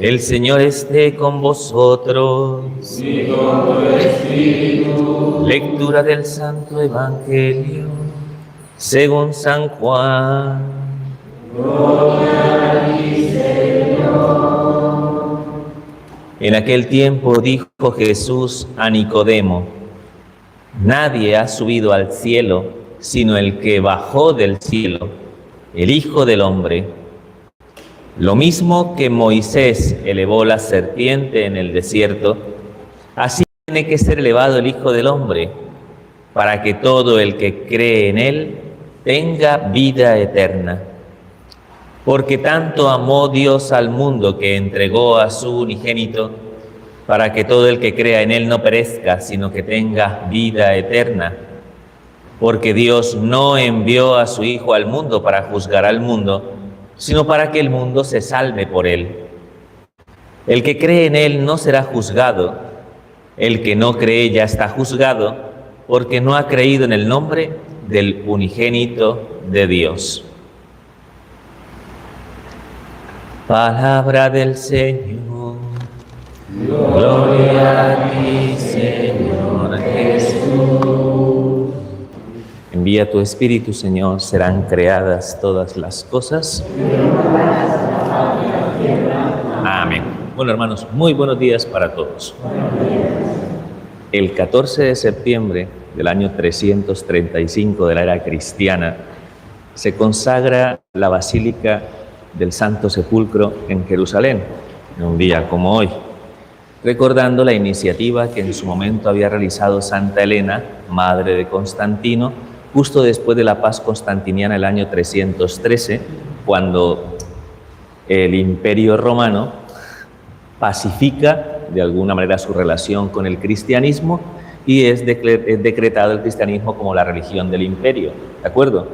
El Señor esté con vosotros. Y con tu espíritu. Lectura del Santo Evangelio según San Juan. Gloria a ti, Señor. En aquel tiempo dijo Jesús a Nicodemo: nadie ha subido al cielo sino el que bajó del cielo, el Hijo del Hombre. Lo mismo que Moisés elevó la serpiente en el desierto, así tiene que ser elevado el Hijo del Hombre, para que todo el que cree en él tenga vida eterna. Porque tanto amó Dios al mundo que entregó a su unigénito, para que todo el que crea en él no perezca, sino que tenga vida eterna. Porque Dios no envió a su Hijo al mundo para juzgar al mundo, sino para que el mundo se salve por él. El que cree en él no será juzgado, el que no cree ya está juzgado, porque no ha creído en el nombre del unigénito de Dios. Palabra del Señor. Gloria a ti, Señor Jesús. Envía tu Espíritu, Señor, serán creadas todas las cosas. Amén. Bueno, hermanos, muy buenos días para todos. El 14 de septiembre del año 335 de la era cristiana se consagra la Basílica del Santo Sepulcro en Jerusalén, en un día como hoy, recordando la iniciativa que en su momento había realizado Santa Elena, madre de Constantino, justo después de la paz constantiniana del año 313, cuando el Imperio Romano pacifica de alguna manera su relación con el cristianismo y es decretado el cristianismo como la religión del imperio, ¿de acuerdo?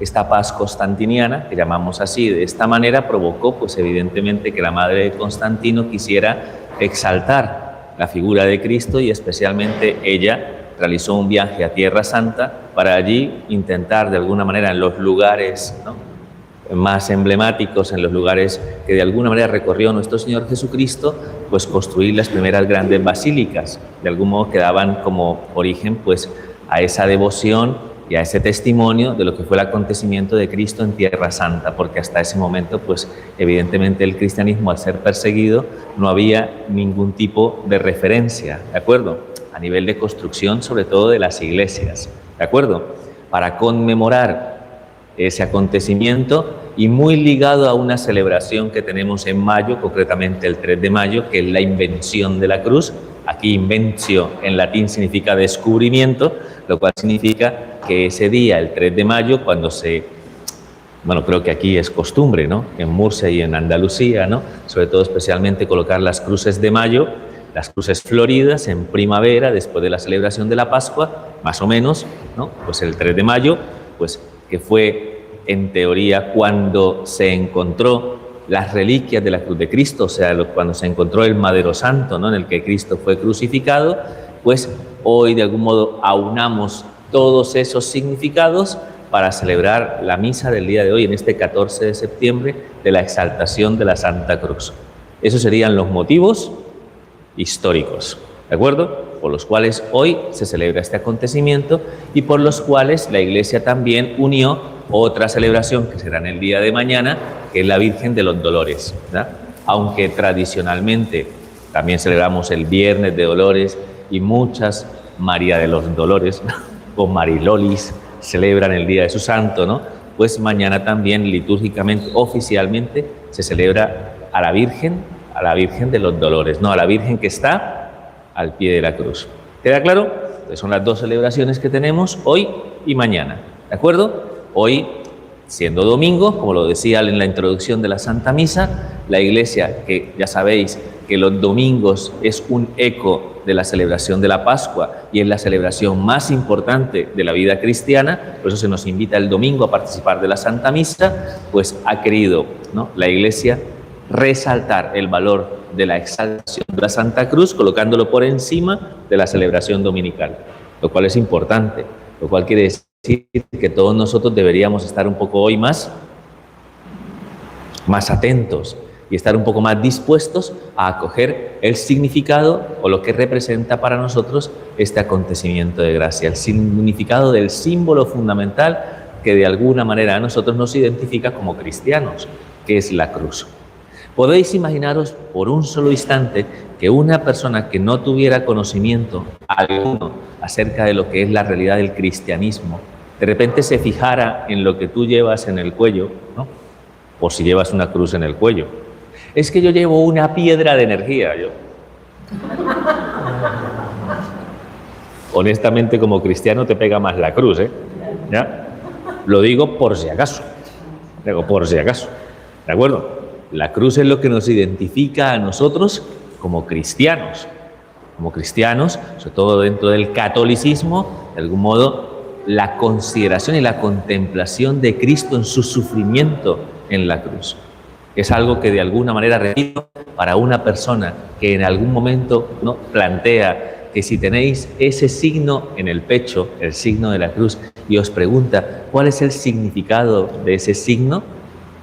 Esta paz constantiniana, que llamamos así, de esta manera provocó, pues evidentemente, que la madre de Constantino quisiera exaltar la figura de Cristo y especialmente ella realizó un viaje a Tierra Santa para allí intentar de alguna manera en los lugares, ¿no?, más emblemáticos, en los lugares que de alguna manera recorrió nuestro Señor Jesucristo, pues construir las primeras grandes basílicas, de algún modo que daban como origen pues a esa devoción y a ese testimonio de lo que fue el acontecimiento de Cristo en Tierra Santa, porque hasta ese momento pues evidentemente el cristianismo, al ser perseguido, no había ningún tipo de referencia, ¿de acuerdo?, a nivel de construcción, sobre todo de las iglesias, ¿de acuerdo?, para conmemorar ese acontecimiento y muy ligado a una celebración que tenemos en mayo, concretamente el 3 de mayo, que es la invención de la cruz. Aquí inventio en latín significa descubrimiento, lo cual significa que ese día, el 3 de mayo, cuando bueno, creo que aquí es costumbre, ¿no?, en Murcia y en Andalucía, ¿no?, sobre todo especialmente colocar las cruces de mayo, las cruces floridas en primavera, después de la celebración de la Pascua, más o menos, ¿no?, pues el 3 de mayo, pues que fue en teoría cuando se encontró las reliquias de la cruz de Cristo, o sea, cuando se encontró el madero santo, ¿no?, en el que Cristo fue crucificado, pues hoy de algún modo aunamos todos esos significados para celebrar la misa del día de hoy, en este 14 de septiembre, de la exaltación de la Santa Cruz. Esos serían los motivos históricos, ¿de acuerdo?, por los cuales hoy se celebra este acontecimiento y por los cuales la Iglesia también unió otra celebración que será en el día de mañana, que es la Virgen de los Dolores, ¿verdad? Aunque tradicionalmente también celebramos el Viernes de Dolores y muchas María de los Dolores o Marilolis celebran el día de su santo, ¿no? Pues mañana también litúrgicamente, oficialmente, se celebra a la Virgen de los Dolores, no a la Virgen que está al pie de la cruz. ¿Queda claro? Pues son las dos celebraciones que tenemos hoy y mañana, ¿de acuerdo? Hoy, siendo domingo, como lo decía en la introducción de la Santa Misa, la Iglesia, que ya sabéis que los domingos es un eco de la celebración de la Pascua y es la celebración más importante de la vida cristiana, por eso se nos invita el domingo a participar de la Santa Misa, pues ha querido, ¿no?, la Iglesia resaltar el valor de la exaltación de la Santa Cruz, colocándolo por encima de la celebración dominical, lo cual es importante, lo cual quiere decir que todos nosotros deberíamos estar un poco hoy más atentos y estar un poco más dispuestos a acoger el significado o lo que representa para nosotros este acontecimiento de gracia, el significado del símbolo fundamental que de alguna manera a nosotros nos identifica como cristianos, que es la cruz. Podéis imaginaros por un solo instante que una persona que no tuviera conocimiento alguno acerca de lo que es la realidad del cristianismo, de repente se fijara en lo que tú llevas en el cuello, ¿no? Por si llevas una cruz en el cuello. Es que yo llevo una piedra de energía, yo. Honestamente, como cristiano te pega más la cruz, ¿eh? ¿Ya? Lo digo por si acaso. Digo, por si acaso. ¿De acuerdo? La cruz es lo que nos identifica a nosotros como cristianos. Como cristianos, sobre todo dentro del catolicismo, de algún modo, la consideración y la contemplación de Cristo en su sufrimiento en la cruz. Es algo que de alguna manera, repito, para una persona que en algún momento, ¿no?, plantea que si tenéis ese signo en el pecho, el signo de la cruz, y os pregunta cuál es el significado de ese signo,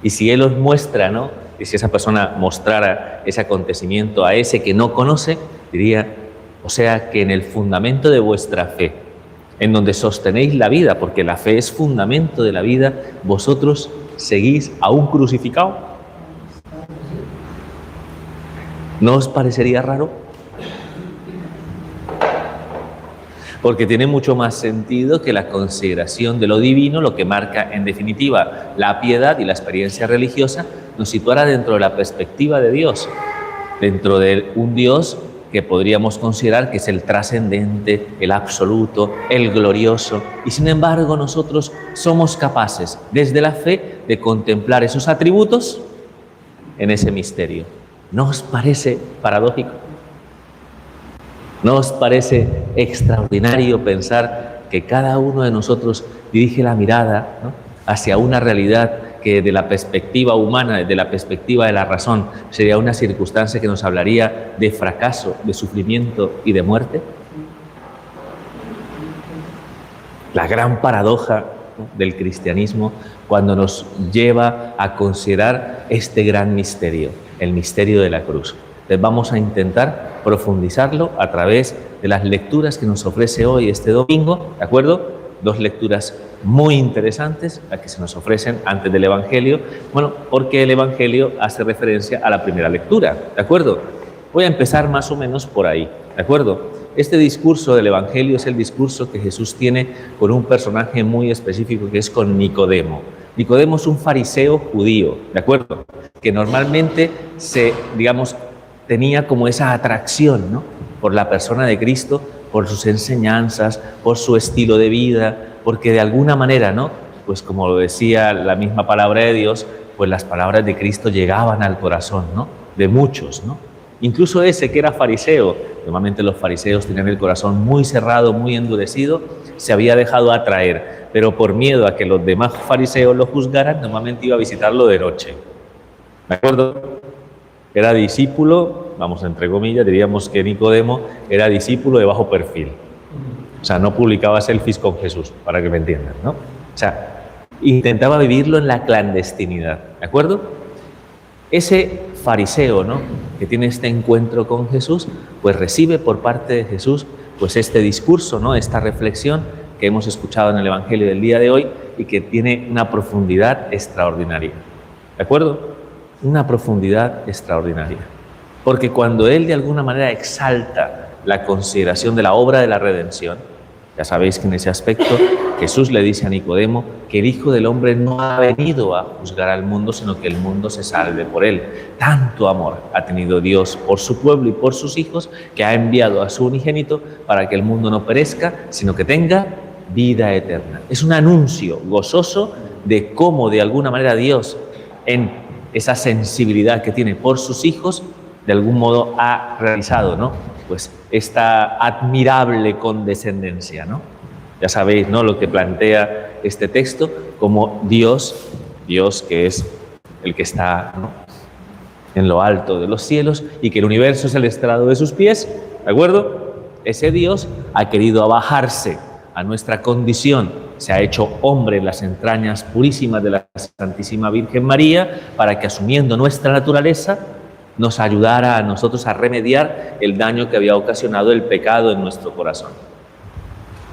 y si él os muestra, ¿no?, y si esa persona mostrara ese acontecimiento a ese que no conoce, diría, o sea que en el fundamento de vuestra fe, en donde sostenéis la vida, porque la fe es fundamento de la vida, vosotros seguís a un crucificado. ¿No os parecería raro? Porque tiene mucho más sentido que la consideración de lo divino, lo que marca en definitiva la piedad y la experiencia religiosa, nos situara dentro de la perspectiva de Dios, dentro de un Dios que podríamos considerar que es el trascendente, el absoluto, el glorioso, y sin embargo nosotros somos capaces desde la fe de contemplar esos atributos en ese misterio. ¿No os parece paradójico? ¿No os parece extraordinario pensar que cada uno de nosotros dirige la mirada, ¿no?, hacia una realidad que de la perspectiva humana, desde la perspectiva de la razón, sería una circunstancia que nos hablaría de fracaso, de sufrimiento y de muerte? La gran paradoja, ¿no?, del cristianismo cuando nos lleva a considerar este gran misterio, el misterio de la cruz. Entonces vamos a intentar profundizarlo a través de las lecturas que nos ofrece hoy este domingo, ¿de acuerdo? Dos lecturas muy interesantes, las que se nos ofrecen antes del Evangelio, bueno, porque el Evangelio hace referencia a la primera lectura, ¿de acuerdo? Voy a empezar más o menos por ahí, ¿de acuerdo? Este discurso del Evangelio es el discurso que Jesús tiene con un personaje muy específico que es con Nicodemo. Nicodemo es un fariseo judío, ¿de acuerdo? Que normalmente tenía como esa atracción, ¿no?, por la persona de Cristo, por sus enseñanzas, por su estilo de vida, porque de alguna manera, ¿no?, pues como lo decía la misma palabra de Dios, pues las palabras de Cristo llegaban al corazón, ¿no?, de muchos, ¿no? Incluso ese que era fariseo, normalmente los fariseos tenían el corazón muy cerrado, muy endurecido, se había dejado atraer, pero por miedo a que los demás fariseos lo juzgaran, normalmente iba a visitarlo de noche, ¿de acuerdo? Era discípulo, vamos, entre comillas, diríamos que Nicodemo era discípulo de bajo perfil. O sea, no publicaba selfies con Jesús, para que me entiendan, ¿no? O sea, intentaba vivirlo en la clandestinidad, ¿de acuerdo? Ese fariseo, ¿no?, que tiene este encuentro con Jesús, pues recibe por parte de Jesús pues este discurso, ¿no?, esta reflexión que hemos escuchado en el Evangelio del día de hoy y que tiene una profundidad extraordinaria, ¿de acuerdo? Una profundidad extraordinaria. Porque cuando él de alguna manera exalta la consideración de la obra de la redención, ya sabéis que en ese aspecto Jesús le dice a Nicodemo que el Hijo del Hombre no ha venido a juzgar al mundo, sino que el mundo se salve por él. Tanto amor ha tenido Dios por su pueblo y por sus hijos, que ha enviado a su unigénito para que el mundo no perezca, sino que tenga vida eterna. Es un anuncio gozoso de cómo de alguna manera Dios, en esa sensibilidad que tiene por sus hijos, de algún modo ha realizado, ¿no?, pues esta admirable condescendencia, ¿no? Ya sabéis, ¿no?, lo que plantea este texto, como Dios que es el que está, ¿no?, en lo alto de los cielos y que el universo es el estrado de sus pies, ¿de acuerdo? Ese Dios ha querido abajarse a nuestra condición se ha hecho hombre en las entrañas purísimas de la Santísima Virgen María, para que, asumiendo nuestra naturaleza, nos ayudara a nosotros a remediar el daño que había ocasionado el pecado en nuestro corazón.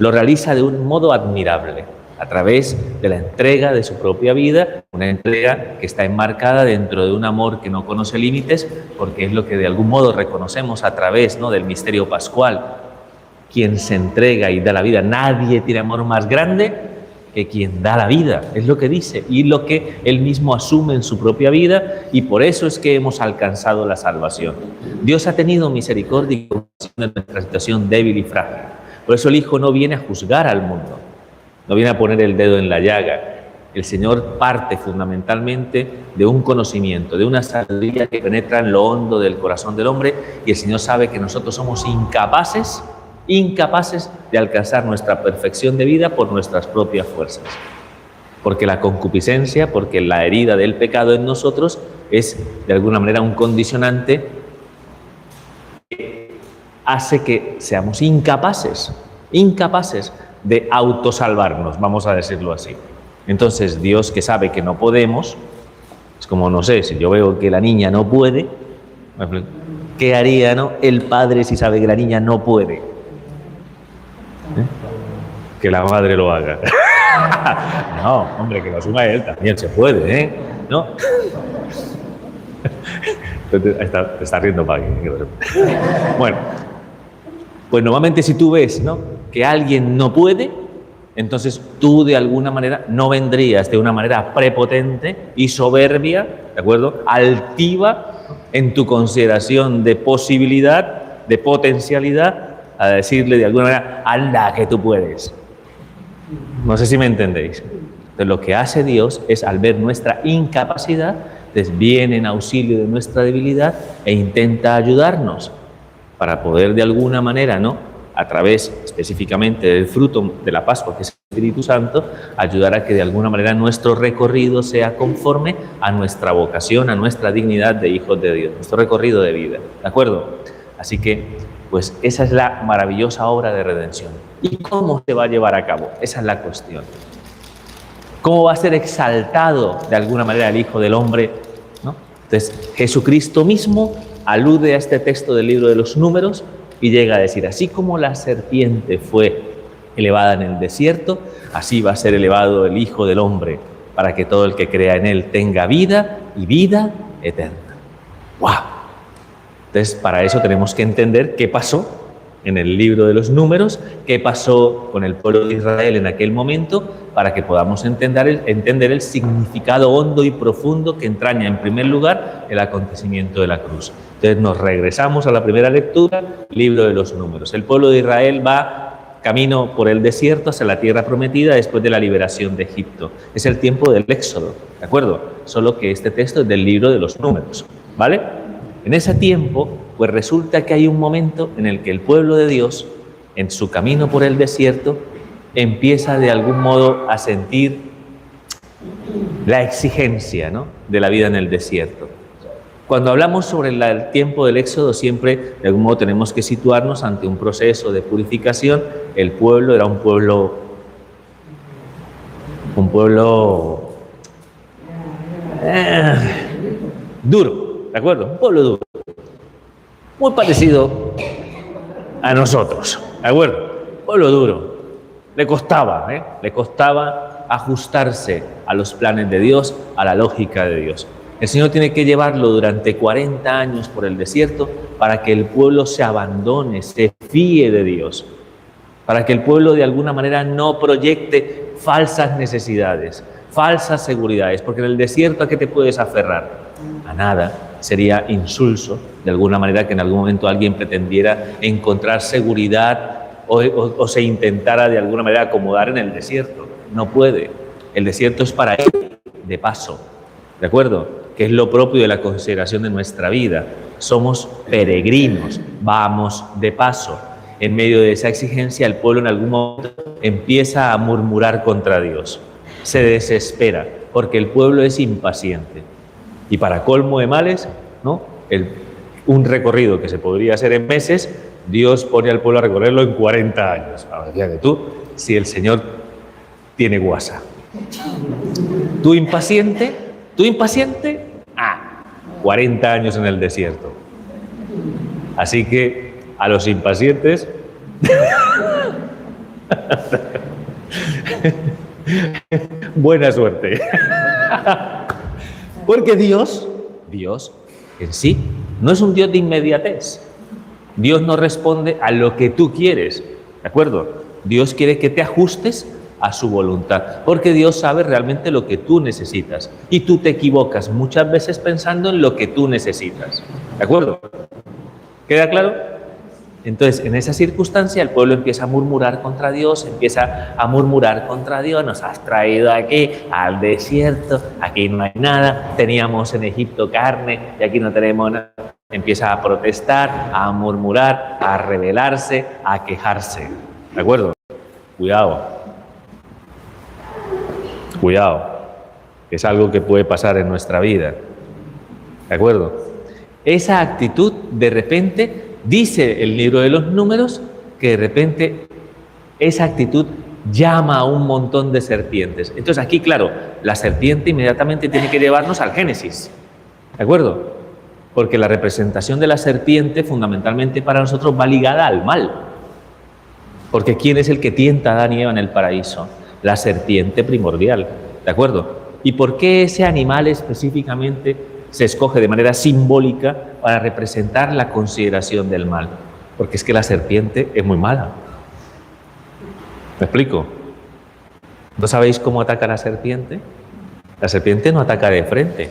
Lo realiza de un modo admirable, a través de la entrega de su propia vida, una entrega que está enmarcada dentro de un amor que no conoce límites, porque es lo que de algún modo reconocemos a través, ¿no?, del misterio pascual. Quien se entrega y da la vida, nadie tiene amor más grande que quien da la vida, es lo que dice, y lo que él mismo asume en su propia vida, y por eso es que hemos alcanzado la salvación. Dios ha tenido misericordia y compasión de nuestra situación débil y frágil. Por eso el Hijo no viene a juzgar al mundo, no viene a poner el dedo en la llaga. El Señor parte fundamentalmente de un conocimiento, de una sabiduría que penetra en lo hondo del corazón del hombre, y el Señor sabe que nosotros somos incapaces de alcanzar nuestra perfección de vida por nuestras propias fuerzas. Porque la concupiscencia, porque la herida del pecado en nosotros es de alguna manera un condicionante que hace que seamos incapaces de autosalvarnos, vamos a decirlo así. Entonces Dios, que sabe que no podemos, es como, no sé, si yo veo que la niña no puede, ¿qué haría, no, el padre si sabe que la niña no puede? Que la madre lo haga. No, hombre, que lo asuma él, también se puede, ¿no? Te está riendo para que... Bueno, pues normalmente si tú ves, ¿no?, que alguien no puede, entonces tú de alguna manera no vendrías de una manera prepotente y soberbia, ¿de acuerdo?, altiva en tu consideración de posibilidad, de potencialidad, a decirle de alguna manera, anda, que tú puedes. No sé si me entendéis. Entonces, lo que hace Dios es, al ver nuestra incapacidad, entonces viene en auxilio de nuestra debilidad e intenta ayudarnos para poder de alguna manera, ¿no?, a través específicamente del fruto de la Pascua, que es el Espíritu Santo, ayudar a que de alguna manera nuestro recorrido sea conforme a nuestra vocación, a nuestra dignidad de hijos de Dios, nuestro recorrido de vida, ¿de acuerdo? Así que, pues esa es la maravillosa obra de redención. ¿Y cómo se va a llevar a cabo? Esa es la cuestión. ¿Cómo va a ser exaltado de alguna manera el Hijo del Hombre, ¿no? Entonces, Jesucristo mismo alude a este texto del libro de los Números y llega a decir, así como la serpiente fue elevada en el desierto, así va a ser elevado el Hijo del Hombre, para que todo el que crea en él tenga vida y vida eterna. ¡Wow! Entonces, para eso tenemos que entender qué pasó en el libro de los Números, qué pasó con el pueblo de Israel en aquel momento, para que podamos entender el significado hondo y profundo que entraña, en primer lugar, el acontecimiento de la cruz. Entonces, nos regresamos a la primera lectura, libro de los Números. El pueblo de Israel va camino por el desierto hacia la tierra prometida después de la liberación de Egipto. Es el tiempo del Éxodo, ¿de acuerdo? Solo que este texto es del libro de los Números, ¿vale? En ese tiempo, pues resulta que hay un momento en el que el pueblo de Dios, en su camino por el desierto, empieza de algún modo a sentir la exigencia, ¿no?, de la vida en el desierto. Cuando hablamos sobre el tiempo del Éxodo, siempre de algún modo tenemos que situarnos ante un proceso de purificación. El pueblo era un pueblo duro, ¿de acuerdo? Un pueblo duro, muy parecido a nosotros, ¿de acuerdo? Pueblo duro, le costaba ajustarse a los planes de Dios, a la lógica de Dios. El Señor tiene que llevarlo durante 40 años por el desierto para que el pueblo se abandone, se fíe de Dios, para que el pueblo de alguna manera no proyecte falsas necesidades, falsas seguridades, porque en el desierto, ¿a qué te puedes aferrar? A nada. Sería insulso, de alguna manera, que en algún momento alguien pretendiera encontrar seguridad o se intentara de alguna manera acomodar en el desierto. No puede. El desierto es para él, de paso, ¿de acuerdo? Que es lo propio de la consideración de nuestra vida. Somos peregrinos, vamos de paso. En medio de esa exigencia, el pueblo en algún momento empieza a murmurar contra Dios. Se desespera, porque el pueblo es impaciente. Y para colmo de males, ¿no?, un recorrido que se podría hacer en meses, Dios pone al pueblo a recorrerlo en 40 años. Ahora, fíjate tú, si el Señor tiene guasa. Tú impaciente, 40 años en el desierto. Así que a los impacientes, buena suerte. Porque Dios en sí no es un Dios de inmediatez. Dios no responde a lo que tú quieres, ¿de acuerdo? Dios quiere que te ajustes a su voluntad, porque Dios sabe realmente lo que tú necesitas y tú te equivocas muchas veces pensando en lo que tú necesitas, ¿de acuerdo? ¿Queda claro? Entonces, en esa circunstancia, el pueblo empieza a murmurar contra Dios, nos has traído aquí al desierto, aquí no hay nada, teníamos en Egipto carne y aquí no tenemos nada. Empieza a protestar, a murmurar, a rebelarse, a quejarse, ¿de acuerdo? Cuidado, es algo que puede pasar en nuestra vida, ¿de acuerdo? Esa actitud, de repente, dice el libro de los Números, que de repente esa actitud llama a un montón de serpientes. Entonces aquí, claro, la serpiente inmediatamente tiene que llevarnos al Génesis, ¿de acuerdo? Porque la representación de la serpiente fundamentalmente para nosotros va ligada al mal. Porque ¿quién es el que tienta a Adán y Eva en el paraíso? La serpiente primordial, ¿de acuerdo? ¿Y por qué ese animal específicamente se escoge de manera simbólica para representar la consideración del mal? Porque es que la serpiente es muy mala. ¿Me explico? ¿No sabéis cómo ataca la serpiente? La serpiente no ataca de frente.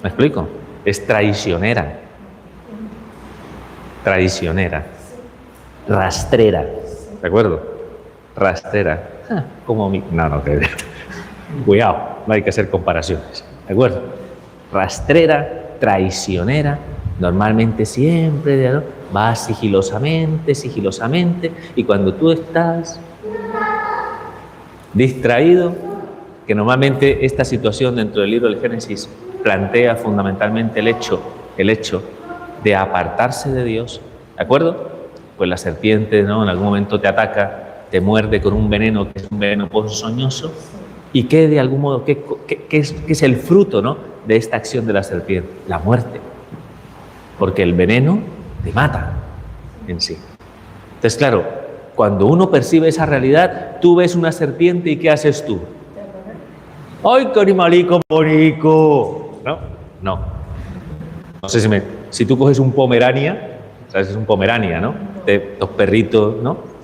¿Me explico? Es traicionera. Rastrera. ¿De acuerdo? Rastrera. Como mi... No, cuidado, no hay que hacer comparaciones. ¿De acuerdo? Rastrera, traicionera, normalmente siempre, ¿no? Va sigilosamente, y cuando tú estás distraído, que normalmente esta situación dentro del libro del Génesis plantea fundamentalmente el hecho de apartarse de Dios, ¿de acuerdo? Pues la serpiente, ¿no?, en algún momento te ataca, te muerde con un veneno que es un veneno ponzoñoso, y que de algún modo, ¿qué es el fruto, ¿no?, de esta acción de la serpiente? La muerte, porque el veneno te mata en sí. Entonces, claro, cuando uno percibe esa realidad, tú ves una serpiente y ¿qué haces tú? ¡Ay, qué animalico bonito! No sé si tú coges un pomerania, ¿sabes? Es un pomerania, ¿no? De los perritos, ¿no?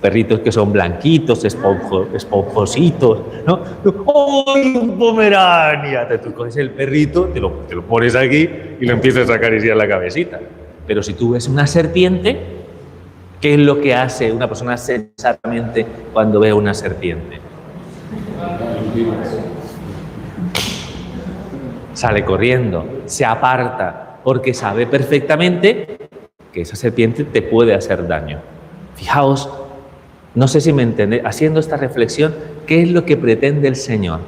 Perritos que son blanquitos, esponjositos, ¿no? ¡Ay, un pomerania! Tú coges el perrito, te lo pones aquí y le empiezas a acariciar la cabecita. Pero si tú ves una serpiente, ¿qué es lo que hace una persona sensatamente cuando ve una serpiente? Sale corriendo, se aparta, porque sabe perfectamente que esa serpiente te puede hacer daño. Fijaos, no sé si me entendéis, haciendo esta reflexión, ¿qué es lo que pretende el Señor?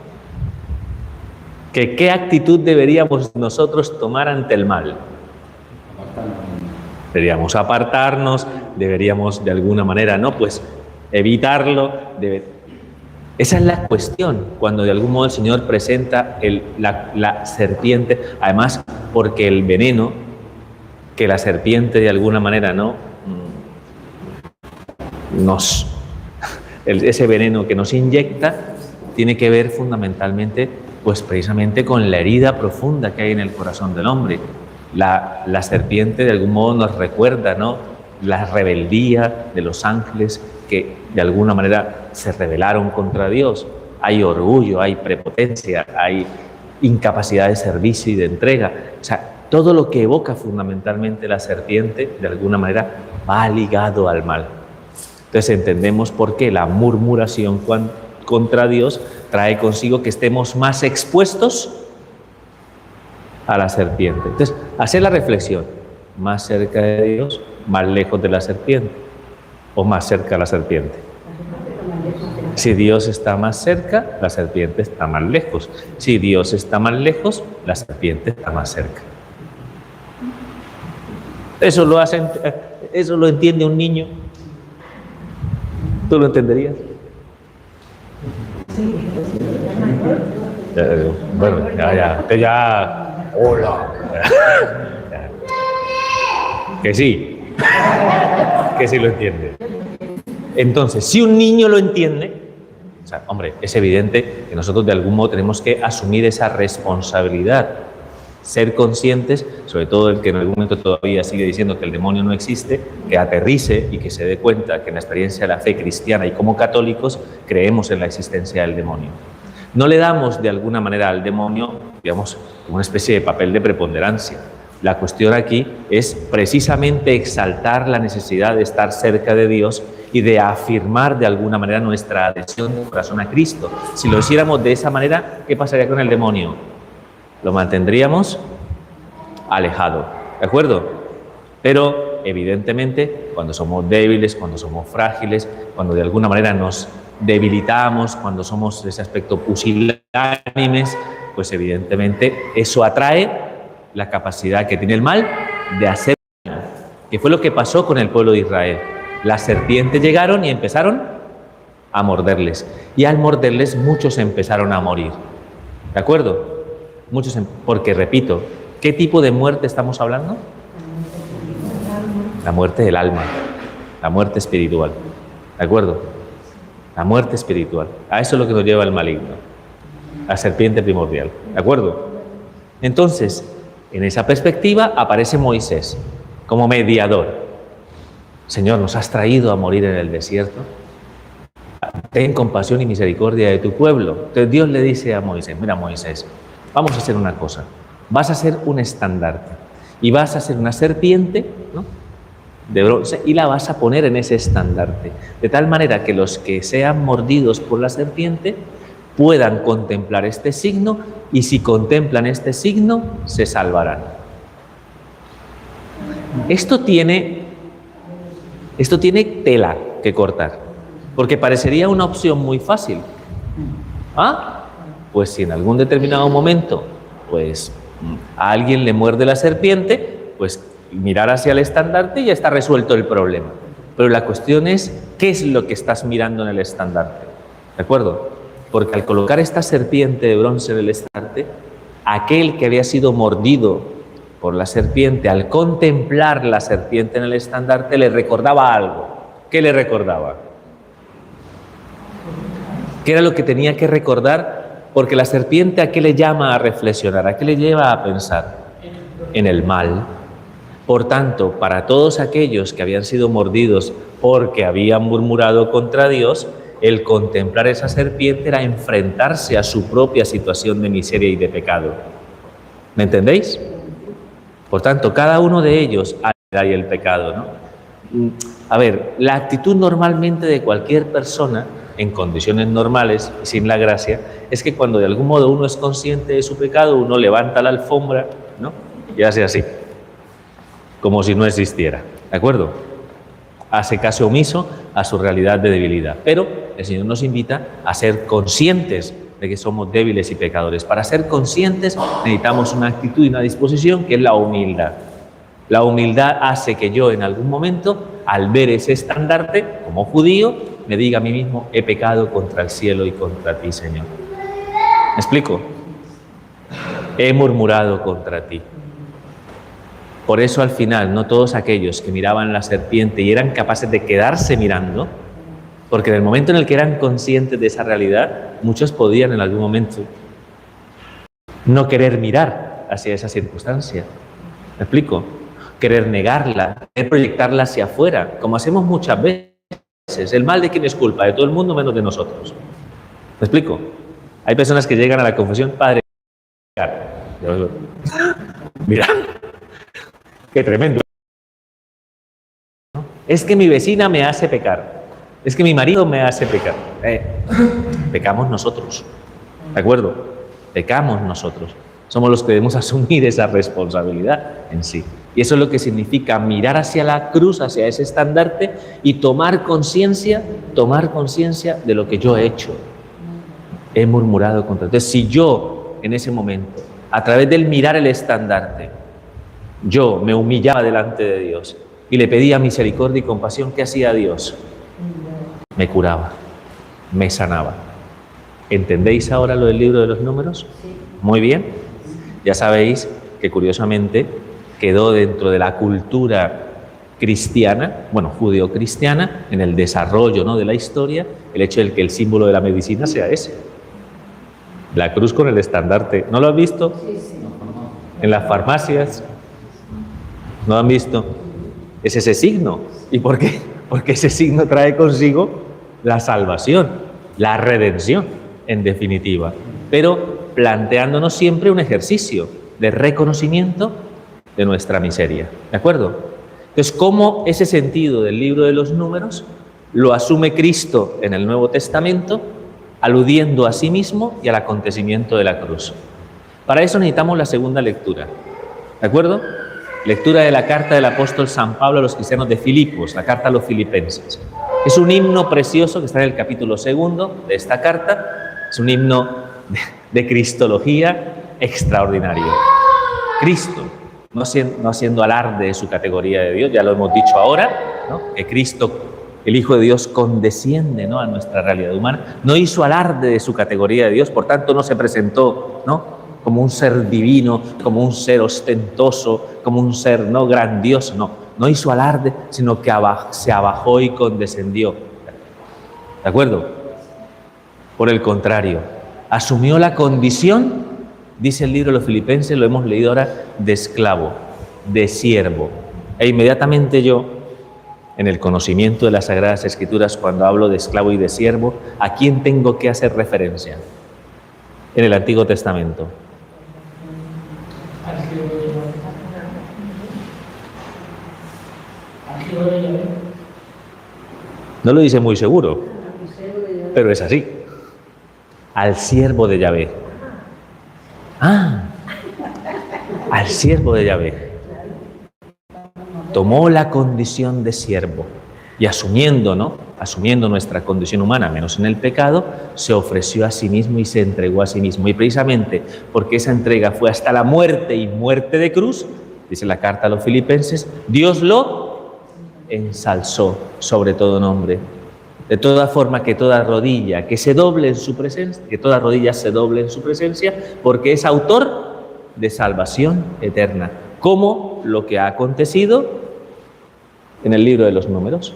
¿Qué actitud deberíamos nosotros tomar ante el mal? Deberíamos apartarnos, deberíamos de alguna manera, ¿no?, pues evitarlo. Esa es la cuestión, cuando de algún modo el Señor presenta la serpiente, además porque el veneno que la serpiente de alguna manera, ¿no?, ese veneno que nos inyecta tiene que ver fundamentalmente, pues precisamente con la herida profunda que hay en el corazón del hombre. La serpiente de algún modo nos recuerda, ¿no?, la rebeldía de los ángeles que de alguna manera se rebelaron contra Dios. Hay orgullo, hay prepotencia, hay incapacidad de servicio y de entrega. O sea, todo lo que evoca fundamentalmente la serpiente de alguna manera va ligado al mal. Entonces entendemos por qué la murmuración contra Dios trae consigo que estemos más expuestos a la serpiente. Entonces, hacer la reflexión, más cerca de Dios, más lejos de la serpiente, o más cerca de la serpiente. Si Dios está más cerca, la serpiente está más lejos. Si Dios está más lejos, la serpiente está más cerca. Eso lo entiende un niño. ¿Tú lo entenderías? Bueno, ya. Hola. Que sí lo entiende. Entonces, si un niño lo entiende, o sea, hombre, es evidente que nosotros de algún modo tenemos que asumir esa responsabilidad, ser conscientes, sobre todo el que en algún momento todavía sigue diciendo que el demonio no existe, que aterrice y que se dé cuenta que en la experiencia de la fe cristiana y como católicos creemos en la existencia del demonio. No le damos de alguna manera al demonio, digamos, una especie de papel de preponderancia. La cuestión aquí es precisamente exaltar la necesidad de estar cerca de Dios y de afirmar de alguna manera nuestra adhesión de corazón a Cristo. Si lo hiciéramos de esa manera, ¿qué pasaría con el demonio? Lo mantendríamos alejado, ¿de acuerdo? Pero evidentemente cuando somos débiles, cuando somos frágiles, cuando de alguna manera nos debilitamos, cuando somos de ese aspecto pusilánimes, pues evidentemente eso atrae la capacidad que tiene el mal de hacer daño, que fue lo que pasó con el pueblo de Israel. Las serpientes llegaron y empezaron a morderles, y al morderles muchos empezaron a morir, ¿de acuerdo? Porque repito, ¿qué tipo de muerte estamos hablando? La muerte del alma, la muerte espiritual, ¿de acuerdo? La muerte espiritual, a eso es lo que nos lleva el maligno, la serpiente primordial, ¿de acuerdo? Entonces, en esa perspectiva aparece Moisés como mediador. Señor, nos has traído a morir en el desierto. Ten compasión y misericordia de tu pueblo. Entonces Dios le dice a Moisés, mira Moisés, vamos a hacer una cosa. Vas a hacer un estandarte y vas a hacer una serpiente, ¿no?, de bronce, y la vas a poner en ese estandarte. De tal manera que los que sean mordidos por la serpiente puedan contemplar este signo, y si contemplan este signo, se salvarán. Esto tiene tela que cortar, porque parecería una opción muy fácil. Pues si en algún determinado momento pues a alguien le muerde la serpiente, pues mirar hacia el estandarte y ya está resuelto el problema. Pero la cuestión es, ¿qué es lo que estás mirando en el estandarte? ¿De acuerdo? Porque al colocar esta serpiente de bronce en el estandarte, aquel que había sido mordido por la serpiente, al contemplar la serpiente en el estandarte, le recordaba algo. ¿Qué le recordaba? ¿Qué era lo que tenía que recordar? Porque la serpiente, ¿a qué le llama a reflexionar? ¿A qué le lleva a pensar? En el mal. Por tanto, para todos aquellos que habían sido mordidos porque habían murmurado contra Dios, el contemplar esa serpiente era enfrentarse a su propia situación de miseria y de pecado. ¿Me entendéis? Por tanto, cada uno de ellos hay el pecado, ¿no? A ver, la actitud normalmente de cualquier persona, en condiciones normales y sin la gracia, es que cuando de algún modo uno es consciente de su pecado, uno levanta la alfombra, ¿no?, y hace así, como si no existiera, ¿de acuerdo? Hace caso omiso a su realidad de debilidad. Pero el Señor nos invita a ser conscientes de que somos débiles y pecadores. Para ser conscientes necesitamos una actitud y una disposición que es la humildad. La humildad hace que yo en algún momento, al ver ese estandarte, como judío, me diga a mí mismo, he pecado contra el cielo y contra ti, Señor. ¿Me explico? He murmurado contra ti. Por eso al final, no todos aquellos que miraban la serpiente y eran capaces de quedarse mirando, porque en el momento en el que eran conscientes de esa realidad, muchos podían en algún momento no querer mirar hacia esa circunstancia. ¿Me explico? Querer negarla, querer proyectarla hacia afuera, como hacemos muchas veces. ¿El mal de quién es culpa? De todo el mundo menos de nosotros. ¿Me explico? Hay personas que llegan a la confesión, Padre, mira, qué tremendo. Es que mi vecina me hace pecar. Es que mi marido me hace pecar. Pecamos nosotros. ¿De acuerdo? Pecamos nosotros. Somos los que debemos asumir esa responsabilidad en sí. Y eso es lo que significa mirar hacia la cruz, hacia ese estandarte y tomar conciencia de lo que yo he hecho. He murmurado contra ti. Entonces, si yo en ese momento, a través del mirar el estandarte, yo me humillaba delante de Dios y le pedía misericordia y compasión, ¿qué hacía Dios? Me curaba, me sanaba. ¿Entendéis ahora lo del libro de los números? Muy bien. Ya sabéis que curiosamente quedó dentro de la cultura cristiana, bueno, judeo-cristiana, en el desarrollo, ¿no?, de la historia, el hecho de que el símbolo de la medicina sea ese. La cruz con el estandarte. ¿No lo has visto? En las farmacias. ¿No han visto? Es ese signo. ¿Y por qué? Porque ese signo trae consigo la salvación, la redención, en definitiva. Pero planteándonos siempre un ejercicio de reconocimiento de nuestra miseria. ¿De acuerdo? Entonces, ¿cómo ese sentido del libro de los números lo asume Cristo en el Nuevo Testamento, aludiendo a sí mismo y al acontecimiento de la cruz? Para eso necesitamos la segunda lectura. ¿De acuerdo? Lectura de la carta del apóstol San Pablo a los cristianos de Filipos, la carta a los filipenses. Es un himno precioso que está en el capítulo 2 de esta carta. Es un himno de cristología extraordinario. Cristo, no haciendo alarde de su categoría de Dios, ya lo hemos dicho ahora, ¿no?, que Cristo, el Hijo de Dios, condesciende, ¿no?, a nuestra realidad humana. No hizo alarde de su categoría de Dios, por tanto no se presentó, ¿no?, como un ser divino, como un ser ostentoso, como un ser no grandioso, no hizo alarde, sino que se abajó y condescendió. ¿De acuerdo? Por el contrario, asumió la condición, dice el libro de los Filipenses, lo hemos leído ahora, de esclavo, de siervo. E inmediatamente yo, en el conocimiento de las Sagradas Escrituras, cuando hablo de esclavo y de siervo, ¿a quién tengo que hacer referencia? En el Antiguo Testamento. No lo dice muy seguro, pero es así. Al siervo de Yahvé. Al siervo de Yahvé. Tomó la condición de siervo y asumiendo nuestra condición humana, menos en el pecado, se ofreció a sí mismo y se entregó a sí mismo. Y precisamente porque esa entrega fue hasta la muerte y muerte de cruz, dice la carta a los Filipenses, Dios lo ensalzó sobre todo nombre. De toda forma que toda rodilla que se doble en su presencia, que toda rodilla se doble en su presencia, porque es autor de salvación eterna, como lo que ha acontecido en el libro de los números.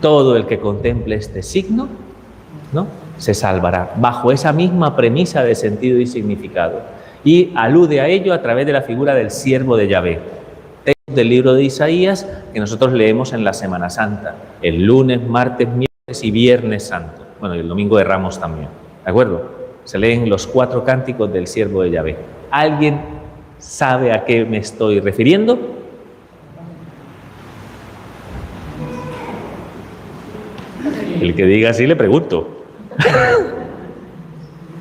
Todo el que contemple este signo, ¿no?, se salvará, bajo esa misma premisa de sentido y significado. Y alude a ello a través de la figura del siervo de Yahvé. Texto del libro de Isaías que nosotros leemos en la Semana Santa, el lunes, martes, miércoles y viernes santo. Bueno, y el domingo de Ramos también. ¿De acuerdo? Se leen los 4 cánticos del siervo de Yahvé. ¿Alguien sabe a qué me estoy refiriendo? El que diga así le pregunto.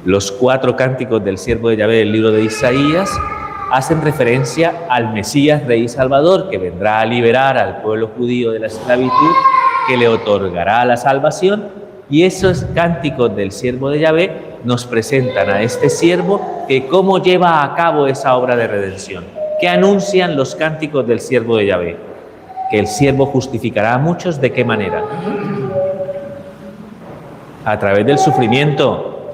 Los 4 cánticos del siervo de Yahvé del libro de Isaías hacen referencia al Mesías, Rey y Salvador, que vendrá a liberar al pueblo judío de la esclavitud, que le otorgará la salvación, y esos cánticos del siervo de Yahvé nos presentan a este siervo que cómo lleva a cabo esa obra de redención. ¿Qué anuncian los cánticos del siervo de Yahvé? Que el siervo justificará a muchos, ¿de qué manera? A través del sufrimiento.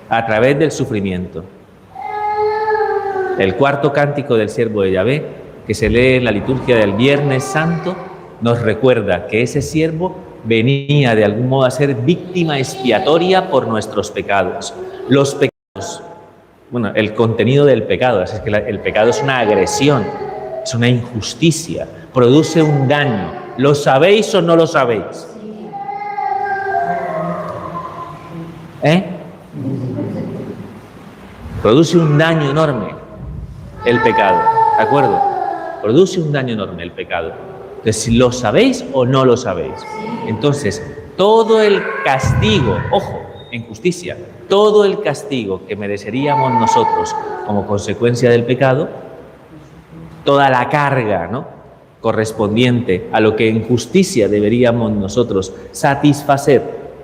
A través del sufrimiento. El 4 cántico del siervo de Yahvé, que se lee en la liturgia del Viernes Santo, nos recuerda que ese siervo venía de algún modo a ser víctima expiatoria por nuestros pecados. Los pecados, bueno, el contenido del pecado, es que el pecado es una agresión, es una injusticia, produce un daño. ¿Lo sabéis o no lo sabéis? Produce un daño enorme el pecado, ¿de acuerdo? Produce un daño enorme el pecado. Entonces, ¿lo sabéis o no lo sabéis? Entonces, todo el castigo, ojo, en justicia, todo el castigo que mereceríamos nosotros como consecuencia del pecado, toda la carga, ¿no?, correspondiente a lo que en justicia deberíamos nosotros satisfacer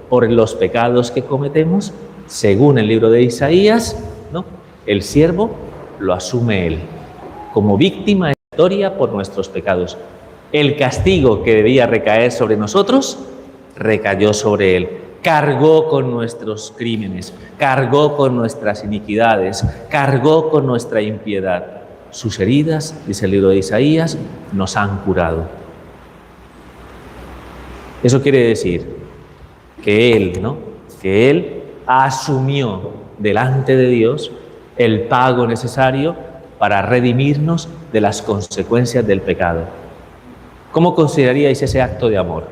por los pecados que cometemos, según el libro de Isaías, ¿no?, el siervo lo asume él como víctima expiatoria por nuestros pecados. El castigo que debía recaer sobre nosotros recayó sobre él. cargó con nuestros crímenes, cargó con nuestras iniquidades, cargó con nuestra impiedad. Sus heridas, dice el libro de Isaías, nos han curado. Eso quiere decir que Él, ¿no? Que Él asumió delante de Dios el pago necesario para redimirnos de las consecuencias del pecado. ¿Cómo consideraríais ese acto de amor?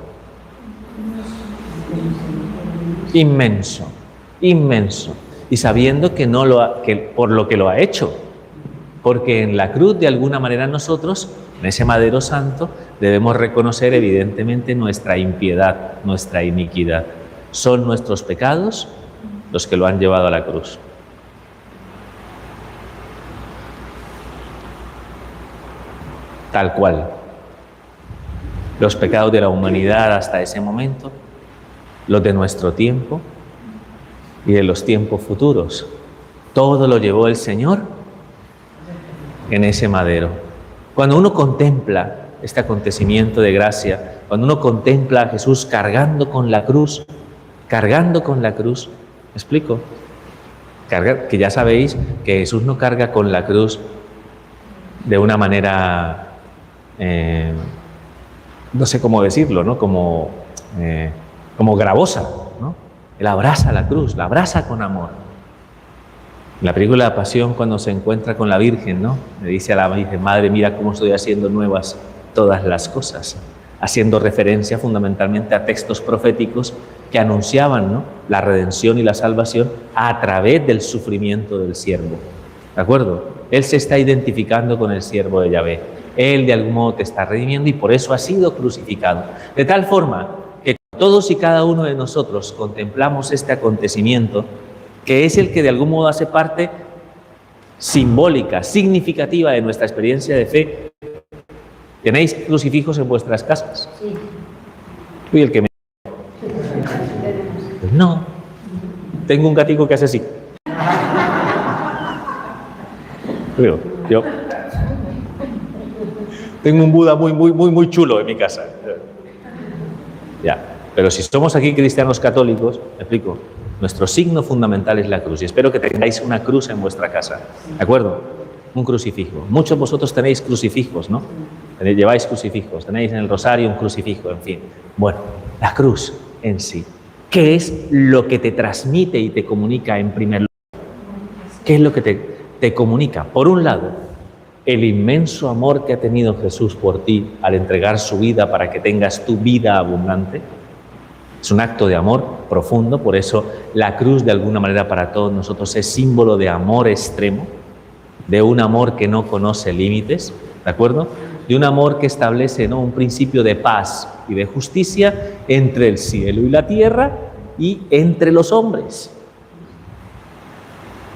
Inmenso, inmenso. Y sabiendo que por lo que lo ha hecho. Porque en la cruz, de alguna manera, nosotros, en ese madero santo, debemos reconocer evidentemente nuestra impiedad, nuestra iniquidad. Son nuestros pecados los que lo han llevado a la cruz. Tal cual. Los pecados de la humanidad hasta ese momento, los de nuestro tiempo y de los tiempos futuros. Todo lo llevó el Señor en ese madero. Cuando uno contempla este acontecimiento de gracia, cuando uno contempla a Jesús cargando con la cruz, ¿me explico? Que ya sabéis que Jesús no carga con la cruz de una manera, no sé cómo decirlo, ¿no? Como gravosa, ¿no? Él abraza la cruz, la abraza con amor. En la película La Pasión, cuando se encuentra con la Virgen, ¿no? Le dice a la Virgen: Madre, mira cómo estoy haciendo nuevas todas las cosas, haciendo referencia fundamentalmente a textos proféticos que anunciaban, ¿no?, la redención y la salvación a través del sufrimiento del siervo. ¿De acuerdo? Él se está identificando con el siervo de Yahvé. Él de algún modo te está redimiendo y por eso ha sido crucificado. De tal forma que todos y cada uno de nosotros contemplamos este acontecimiento, que es el que de algún modo hace parte simbólica, significativa de nuestra experiencia de fe. ¿Tenéis crucifijos en vuestras casas? Sí. Soy el que me... Pues no. Tengo un gatico que hace así. Yo tengo un Buda muy chulo en mi casa. Ya. Pero si somos aquí cristianos católicos, me explico, nuestro signo fundamental es la cruz. Y espero que tengáis una cruz en vuestra casa. ¿De acuerdo? Un crucifijo. Muchos de vosotros tenéis crucifijos, ¿no? Lleváis crucifijos, tenéis en el rosario un crucifijo, en fin. Bueno, la cruz en sí. ¿Qué es lo que te transmite y te comunica en primer lugar? ¿Qué es lo que te comunica? Por un lado, el inmenso amor que ha tenido Jesús por ti al entregar su vida para que tengas tu vida abundante. Es un acto de amor profundo, por eso la cruz de alguna manera para todos nosotros es símbolo de amor extremo, de un amor que no conoce límites, ¿de acuerdo? De un amor que establece, ¿no?, un principio de paz y de justicia entre el cielo y la tierra y entre los hombres.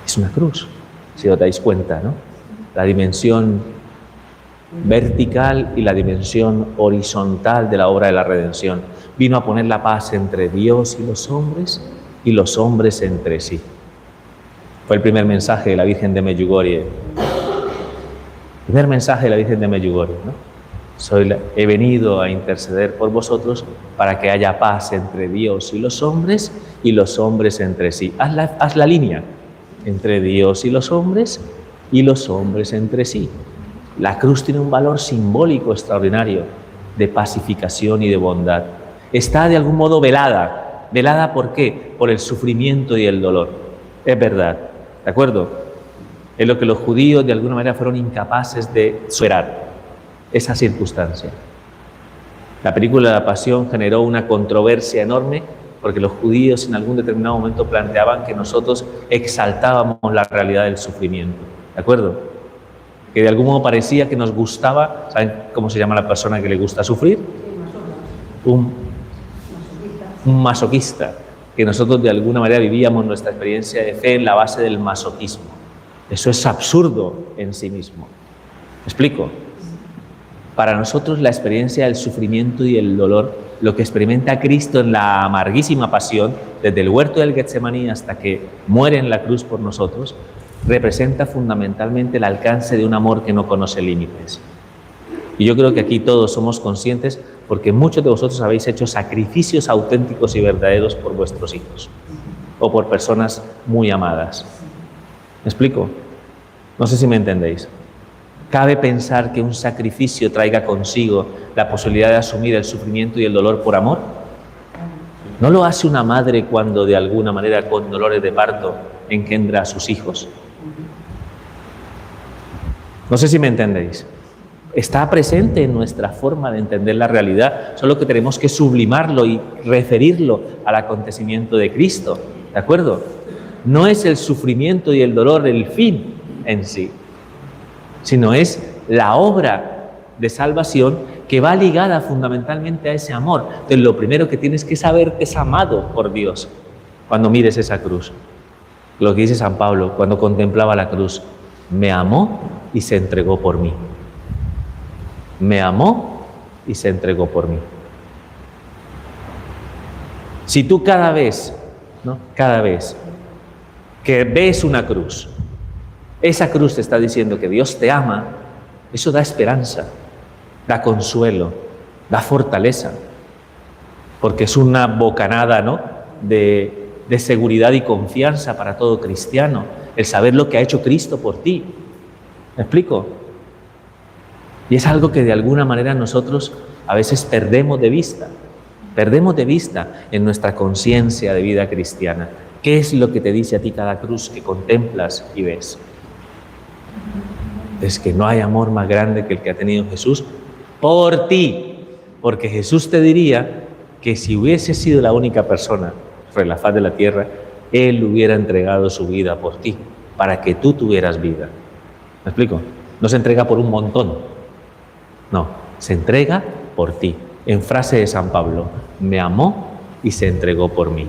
Es una cruz, si os dais cuenta, ¿no? La dimensión vertical y la dimensión horizontal de la obra de la redención. Vino a poner la paz entre Dios y los hombres entre sí. Fue el primer mensaje de la Virgen de Medjugorje. Primer mensaje de la Virgen de Medjugorje, ¿no? He venido a interceder por vosotros para que haya paz entre Dios y los hombres entre sí. Haz la línea entre Dios y los hombres entre sí. La cruz tiene un valor simbólico extraordinario de pacificación y de bondad. Está de algún modo velada. ¿Velada por qué? Por el sufrimiento y el dolor. Es verdad, ¿de acuerdo? Es lo que los judíos de alguna manera fueron incapaces de superar, esa circunstancia. La película de La Pasión generó una controversia enorme porque los judíos en algún determinado momento planteaban que nosotros exaltábamos la realidad del sufrimiento, ¿de acuerdo? Que de algún modo parecía que nos gustaba, ¿saben cómo se llama la persona que le gusta sufrir? Un masoquista, que nosotros de alguna manera vivíamos nuestra experiencia de fe en la base del masoquismo. Eso es absurdo en sí mismo. ¿Me explico? Para nosotros la experiencia del sufrimiento y el dolor, lo que experimenta Cristo en la amarguísima pasión, desde el huerto del Getsemaní hasta que muere en la cruz por nosotros, representa fundamentalmente el alcance de un amor que no conoce límites. Y yo creo que aquí todos somos conscientes porque muchos de vosotros habéis hecho sacrificios auténticos y verdaderos por vuestros hijos o por personas muy amadas. ¿Me explico? No sé si me entendéis. ¿Cabe pensar que un sacrificio traiga consigo la posibilidad de asumir el sufrimiento y el dolor por amor? ¿No lo hace una madre cuando de alguna manera con dolores de parto engendra a sus hijos? No sé si me entendéis. Está presente en nuestra forma de entender la realidad, solo que tenemos que sublimarlo y referirlo al acontecimiento de Cristo, ¿de acuerdo? No es el sufrimiento y el dolor el fin en sí, sino es la obra de salvación que va ligada fundamentalmente a ese amor. Entonces, lo primero que tienes que saber es amado por Dios cuando mires esa cruz. Lo que dice San Pablo cuando contemplaba la cruz: me amó y se entregó por mí. Me amó y se entregó por mí. Si tú cada vez que ves una cruz, esa cruz te está diciendo que Dios te ama, eso da esperanza, da consuelo, da fortaleza, porque es una bocanada, ¿no?, de seguridad y confianza para todo cristiano, el saber lo que ha hecho Cristo por ti. ¿Me explico? Y es algo que de alguna manera nosotros a veces perdemos de vista en nuestra conciencia de vida cristiana. ¿Qué es lo que te dice a ti cada cruz que contemplas y ves? Es que no hay amor más grande que el que ha tenido Jesús por ti, porque Jesús te diría que si hubiese sido la única persona sobre la faz de la tierra, Él hubiera entregado su vida por ti, para que tú tuvieras vida. ¿Me explico? No se entrega por un montón, no, se entrega por ti. En frase de San Pablo: me amó y se entregó por mí.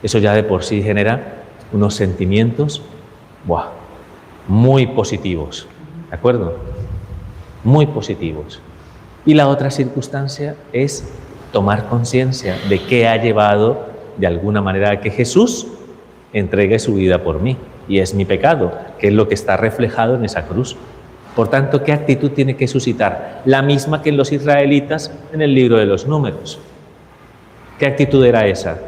Eso ya de por sí genera unos sentimientos muy positivos, ¿de acuerdo? Muy positivos. Y la otra circunstancia es tomar conciencia de qué ha llevado de alguna manera a que Jesús entregue su vida por mí, y es mi pecado, que es lo que está reflejado en esa cruz. Por tanto, ¿qué actitud tiene que suscitar? La misma que en los israelitas en el libro de los Números. ¿Qué actitud era esa?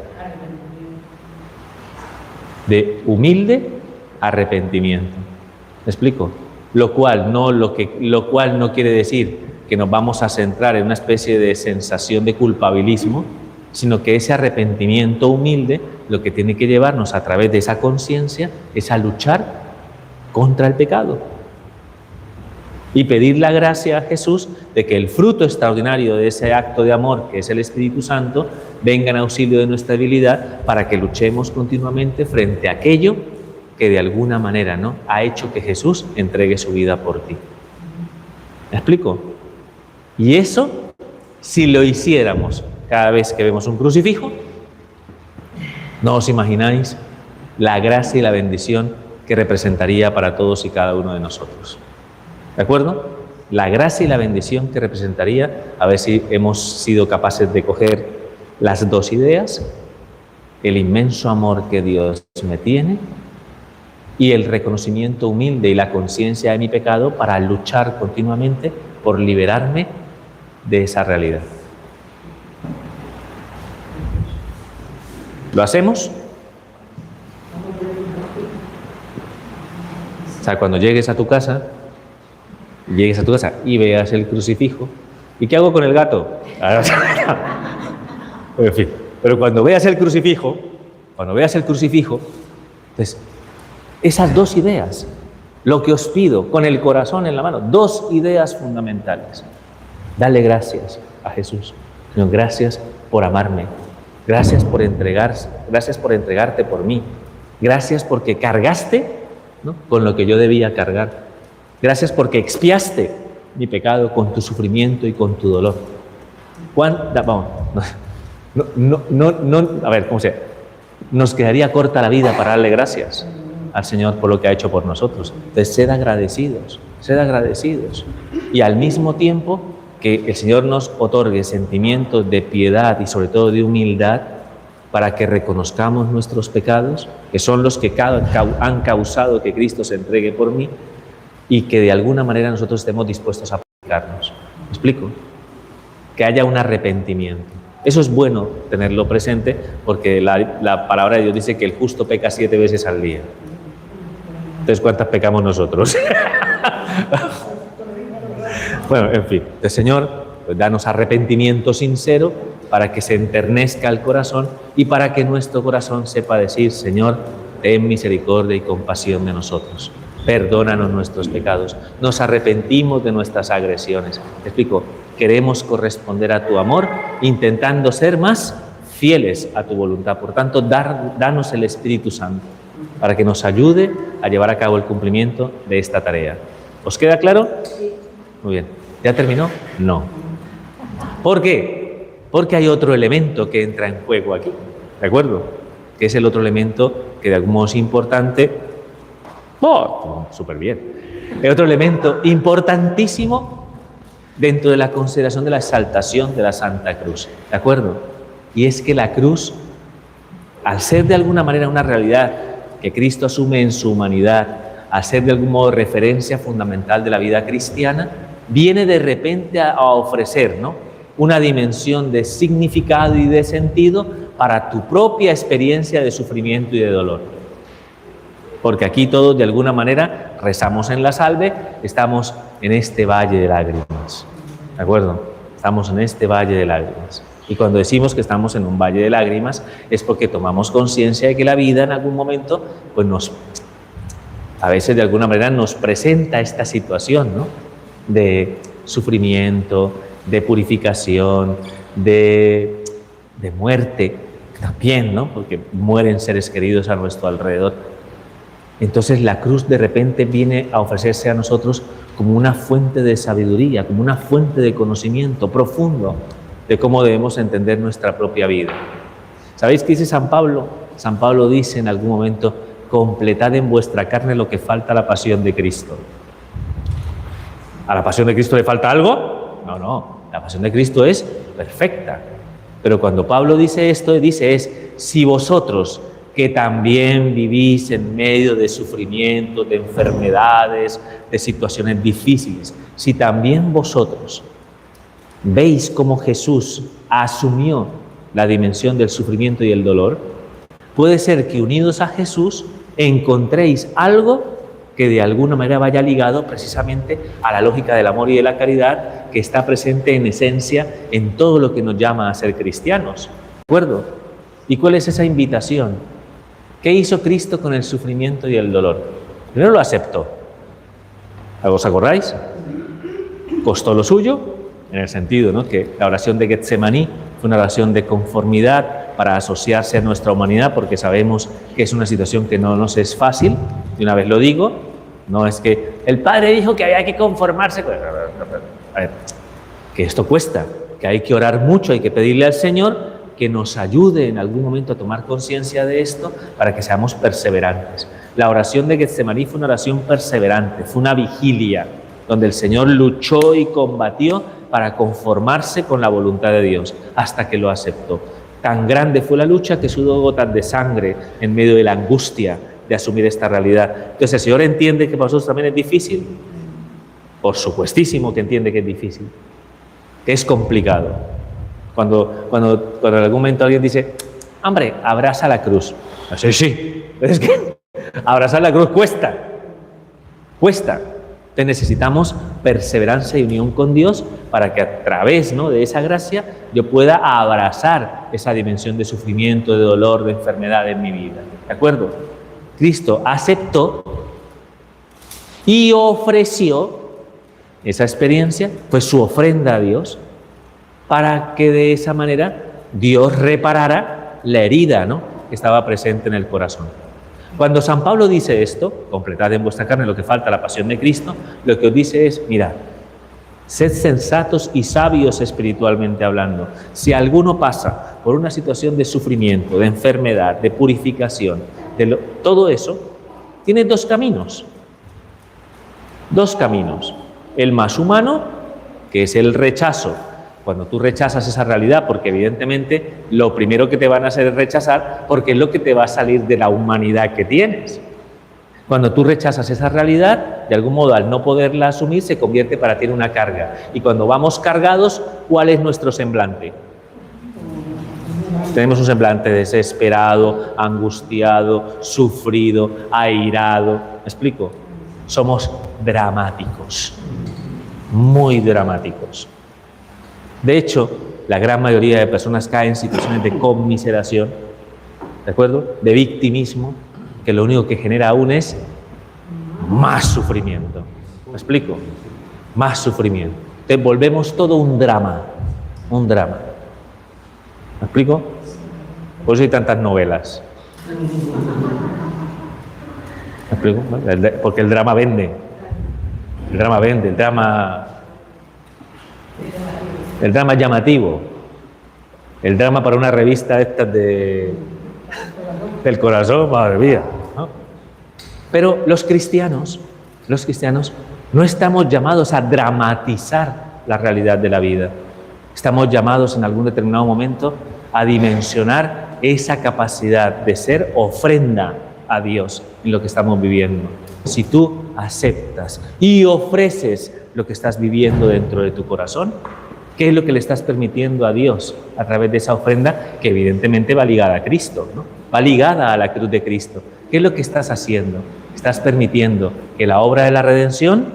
De humilde arrepentimiento. ¿Me explico? Lo cual no quiere decir que nos vamos a centrar en una especie de sensación de culpabilismo, sino que ese arrepentimiento humilde lo que tiene que llevarnos a través de esa conciencia es a luchar contra el pecado y pedir la gracia a Jesús de que el fruto extraordinario de ese acto de amor, que es el Espíritu Santo, venga en auxilio de nuestra debilidad para que luchemos continuamente frente a aquello que de alguna manera, ¿no?, ha hecho que Jesús entregue su vida por ti. ¿Me explico? Y eso, si lo hiciéramos cada vez que vemos un crucifijo, no os imagináis la gracia y la bendición que representaría para todos y cada uno de nosotros. ¿De acuerdo? La gracia y la bendición que representaría, a ver si hemos sido capaces de coger las dos ideas: el inmenso amor que Dios me tiene y el reconocimiento humilde y la conciencia de mi pecado para luchar continuamente por liberarme de esa realidad. ¿Lo hacemos? O sea, cuando llegues a tu casa y veas el crucifijo, ¿y qué hago con el gato? En fin, pero cuando veas el crucifijo, pues esas dos ideas, lo que os pido con el corazón en la mano, dos ideas fundamentales. Dale gracias a Jesús. Señor, gracias por amarme. Gracias por entregarte por mí. Gracias porque cargaste, ¿no?, con lo que yo debía cargar. Gracias porque expiaste mi pecado con tu sufrimiento y con tu dolor. Nos quedaría corta la vida para darle gracias al Señor por lo que ha hecho por nosotros. Entonces, sed agradecidos. Y al mismo tiempo que el Señor nos otorgue sentimientos de piedad y sobre todo de humildad para que reconozcamos nuestros pecados, que son los que han causado que Cristo se entregue por mí, y que de alguna manera nosotros estemos dispuestos a purificarnos. ¿Me explico? Que haya un arrepentimiento. Eso es bueno tenerlo presente porque la palabra de Dios dice que el justo peca 7 veces al día. Entonces, ¿cuántas pecamos nosotros? Bueno, en fin, el Señor, pues, danos arrepentimiento sincero para que se enternezca el corazón y para que nuestro corazón sepa decir: Señor, ten misericordia y compasión de nosotros. Perdónanos nuestros pecados. Nos arrepentimos de nuestras agresiones. Te explico, queremos corresponder a tu amor intentando ser más fieles a tu voluntad. Por tanto, danos el Espíritu Santo para que nos ayude a llevar a cabo el cumplimiento de esta tarea. ¿Os queda claro? Sí. Muy bien. ¿Ya terminó? No. ¿Por qué? Porque hay otro elemento que entra en juego aquí, ¿de acuerdo? Que es el otro elemento que de algún modo es importante. ¡Oh! Súper bien. El otro elemento importantísimo dentro de la consideración de la exaltación de la Santa Cruz, ¿de acuerdo? Y es que la cruz, al ser de alguna manera una realidad que Cristo asume en su humanidad, al ser de algún modo referencia fundamental de la vida cristiana, viene de repente a ofrecer, ¿no?, una dimensión de significado y de sentido para tu propia experiencia de sufrimiento y de dolor. Porque aquí todos de alguna manera rezamos en la salve, estamos en este valle de lágrimas, ¿de acuerdo? Estamos en este valle de lágrimas. Y cuando decimos que estamos en un valle de lágrimas es porque tomamos conciencia de que la vida en algún momento, pues a veces de alguna manera nos presenta esta situación, ¿no?, de sufrimiento, de purificación, de muerte también, ¿no?, porque mueren seres queridos a nuestro alrededor. Entonces la cruz de repente viene a ofrecerse a nosotros como una fuente de sabiduría, como una fuente de conocimiento profundo de cómo debemos entender nuestra propia vida. ¿Sabéis qué dice San Pablo? San Pablo dice en algún momento: completad en vuestra carne lo que falta a la pasión de Cristo. ¿A la pasión de Cristo le falta algo? No, la pasión de Cristo es perfecta. Pero cuando Pablo dice esto, dice si vosotros, que también vivís en medio de sufrimientos, de enfermedades, de situaciones difíciles, si también vosotros veis cómo Jesús asumió la dimensión del sufrimiento y el dolor, puede ser que unidos a Jesús encontréis algo que de alguna manera vaya ligado precisamente a la lógica del amor y de la caridad que está presente en esencia en todo lo que nos llama a ser cristianos, ¿de acuerdo? ¿Y cuál es esa invitación? ¿Qué hizo Cristo con el sufrimiento y el dolor? Primero lo aceptó. ¿Os acordáis? Costó lo suyo, en el sentido, ¿no?, que la oración de Getsemaní fue una oración de conformidad para asociarse a nuestra humanidad, porque sabemos que es una situación que no nos es fácil. De una vez lo digo, no es que el Padre dijo que había que conformarse. A ver, que esto cuesta, que hay que orar mucho, hay que pedirle al Señor que nos ayude en algún momento a tomar conciencia de esto para que seamos perseverantes. La oración de Getsemaní fue una oración perseverante, fue una vigilia donde el Señor luchó y combatió para conformarse con la voluntad de Dios hasta que lo aceptó. Tan grande fue la lucha que sudó gotas de sangre en medio de la angustia de asumir esta realidad. Entonces el Señor entiende que para nosotros también es difícil. Por supuestísimo que entiende que es difícil, que es complicado. Cuando en algún momento alguien dice: hombre, abraza la cruz. Sí, es que abrazar la cruz cuesta. Entonces necesitamos perseverancia y unión con Dios para que a través, ¿no?, de esa gracia yo pueda abrazar esa dimensión de sufrimiento, de dolor, de enfermedad en mi vida. ¿De acuerdo? Cristo aceptó y ofreció esa experiencia, pues su ofrenda a Dios, para que de esa manera Dios reparara la herida, ¿no?, que estaba presente en el corazón. Cuando San Pablo dice esto, completad en vuestra carne lo que falta a la pasión de Cristo, lo que os dice es: mirad, sed sensatos y sabios espiritualmente hablando. Si alguno pasa por una situación de sufrimiento, de enfermedad, de purificación, todo eso, tiene dos caminos. El más humano, que es el rechazo. Cuando tú rechazas esa realidad, porque evidentemente lo primero que te van a hacer es rechazar, porque es lo que te va a salir de la humanidad que tienes. Cuando tú rechazas esa realidad, de algún modo al no poderla asumir, se convierte para ti en una carga. Y cuando vamos cargados, ¿cuál es nuestro semblante? Tenemos un semblante desesperado, angustiado, sufrido, airado. ¿Me explico? Somos dramáticos, muy dramáticos. De hecho, la gran mayoría de personas caen en situaciones de conmiseración, ¿de acuerdo? De victimismo, que lo único que genera aún es más sufrimiento. ¿Me explico? Más sufrimiento. Te volvemos todo un drama, un drama. ¿Me explico? Por eso hay tantas novelas. ¿Me explico? Porque el drama vende. El drama vende, el drama llamativo. El drama para una revista esta del corazón, madre mía, ¿no? Pero los cristianos no estamos llamados a dramatizar la realidad de la vida. Estamos llamados en algún determinado momento a dimensionar esa capacidad de ser ofrenda a Dios en lo que estamos viviendo. Si tú aceptas y ofreces lo que estás viviendo dentro de tu corazón, ¿qué es lo que le estás permitiendo a Dios a través de esa ofrenda que evidentemente va ligada a Cristo, ¿no? Va ligada a la cruz de Cristo? ¿Qué es lo que estás haciendo? Estás permitiendo que la obra de la redención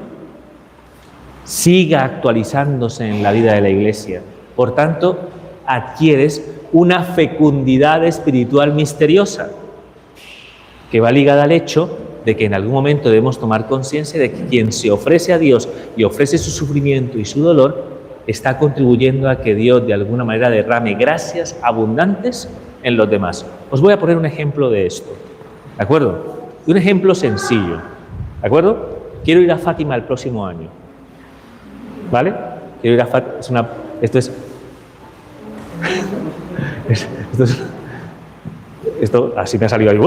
siga actualizándose en la vida de la Iglesia. Por tanto, adquieres una fecundidad espiritual misteriosa que va ligada al hecho de que en algún momento debemos tomar conciencia de que quien se ofrece a Dios y ofrece su sufrimiento y su dolor está contribuyendo a que Dios de alguna manera derrame gracias abundantes en los demás. Os voy a poner un ejemplo de esto, ¿de acuerdo? Un ejemplo sencillo, ¿de acuerdo? Quiero ir a Fátima el próximo año, ¿vale? Quiero ir a Fátima, esto así me ha salido ahí,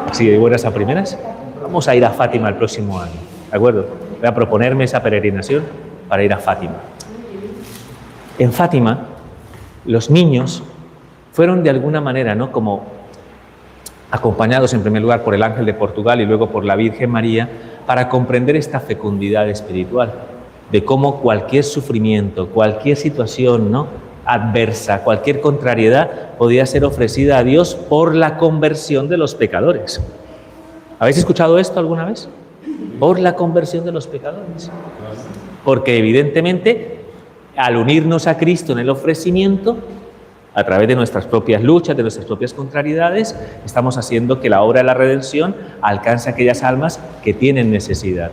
así de buenas a primeras. Vamos a ir a Fátima el próximo año, ¿de acuerdo? Voy a proponerme esa peregrinación para ir a Fátima. En Fátima, los niños fueron de alguna manera, ¿no?, como acompañados en primer lugar por el ángel de Portugal y luego por la Virgen María, para comprender esta fecundidad espiritual, de cómo cualquier sufrimiento, cualquier situación, ¿no?, adversa, cualquier contrariedad podía ser ofrecida a Dios por la conversión de los pecadores. ¿Habéis escuchado esto alguna vez? Por la conversión de los pecadores. Porque evidentemente, al unirnos a Cristo en el ofrecimiento, a través de nuestras propias luchas, de nuestras propias contrariedades, estamos haciendo que la obra de la redención alcance a aquellas almas que tienen necesidad.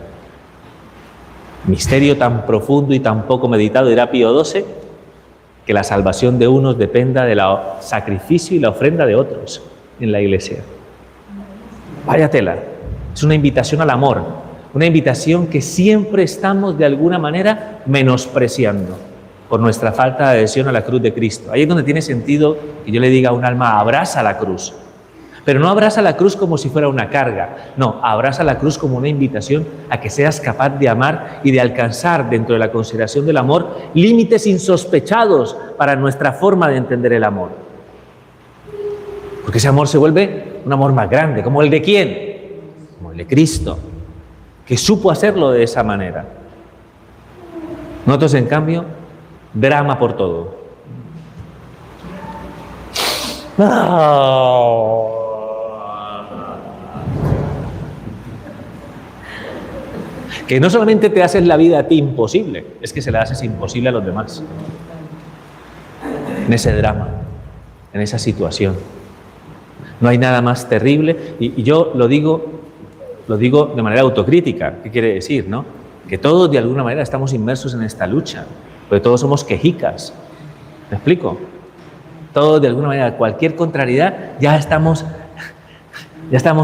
Misterio tan profundo y tan poco meditado, dirá Pío XII, que la salvación de unos dependa del sacrificio y la ofrenda de otros en la Iglesia. Vaya tela, es una invitación al amor, una invitación que siempre estamos de alguna manera menospreciando por nuestra falta de adhesión a la cruz de Cristo. Ahí es donde tiene sentido que yo le diga a un alma, abraza la cruz. Pero no abraza la cruz como si fuera una carga, no, abraza la cruz como una invitación a que seas capaz de amar y de alcanzar dentro de la consideración del amor límites insospechados para nuestra forma de entender el amor. Porque ese amor se vuelve un amor más grande. ¿Como el de quién? Como el de Cristo, que supo hacerlo de esa manera. Nosotros, en cambio, drama por todo. Que no solamente te haces la vida a ti imposible, es que se la haces imposible a los demás. En ese drama, en esa situación. No hay nada más terrible, y yo lo digo de manera autocrítica. ¿Qué quiere decir, no? Que todos de alguna manera estamos inmersos en esta lucha, porque todos somos quejicas. ¿Me explico? Todos de alguna manera, cualquier contrariedad, ya estamos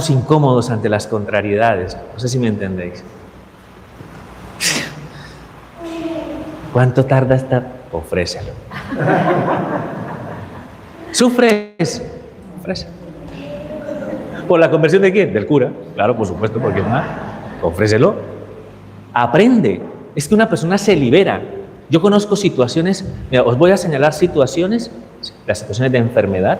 incómodos ante las contrariedades. No sé si me entendéis. ¿Cuánto tarda esta? Ofrécelo. ¿Sufres? Ofrécelo. ¿Por la conversión de quién? Del cura. Claro, por supuesto, porque más. Ofrécelo. Aprende. Es que una persona se libera. Yo conozco situaciones, mira, os voy a señalar situaciones, las situaciones de enfermedad,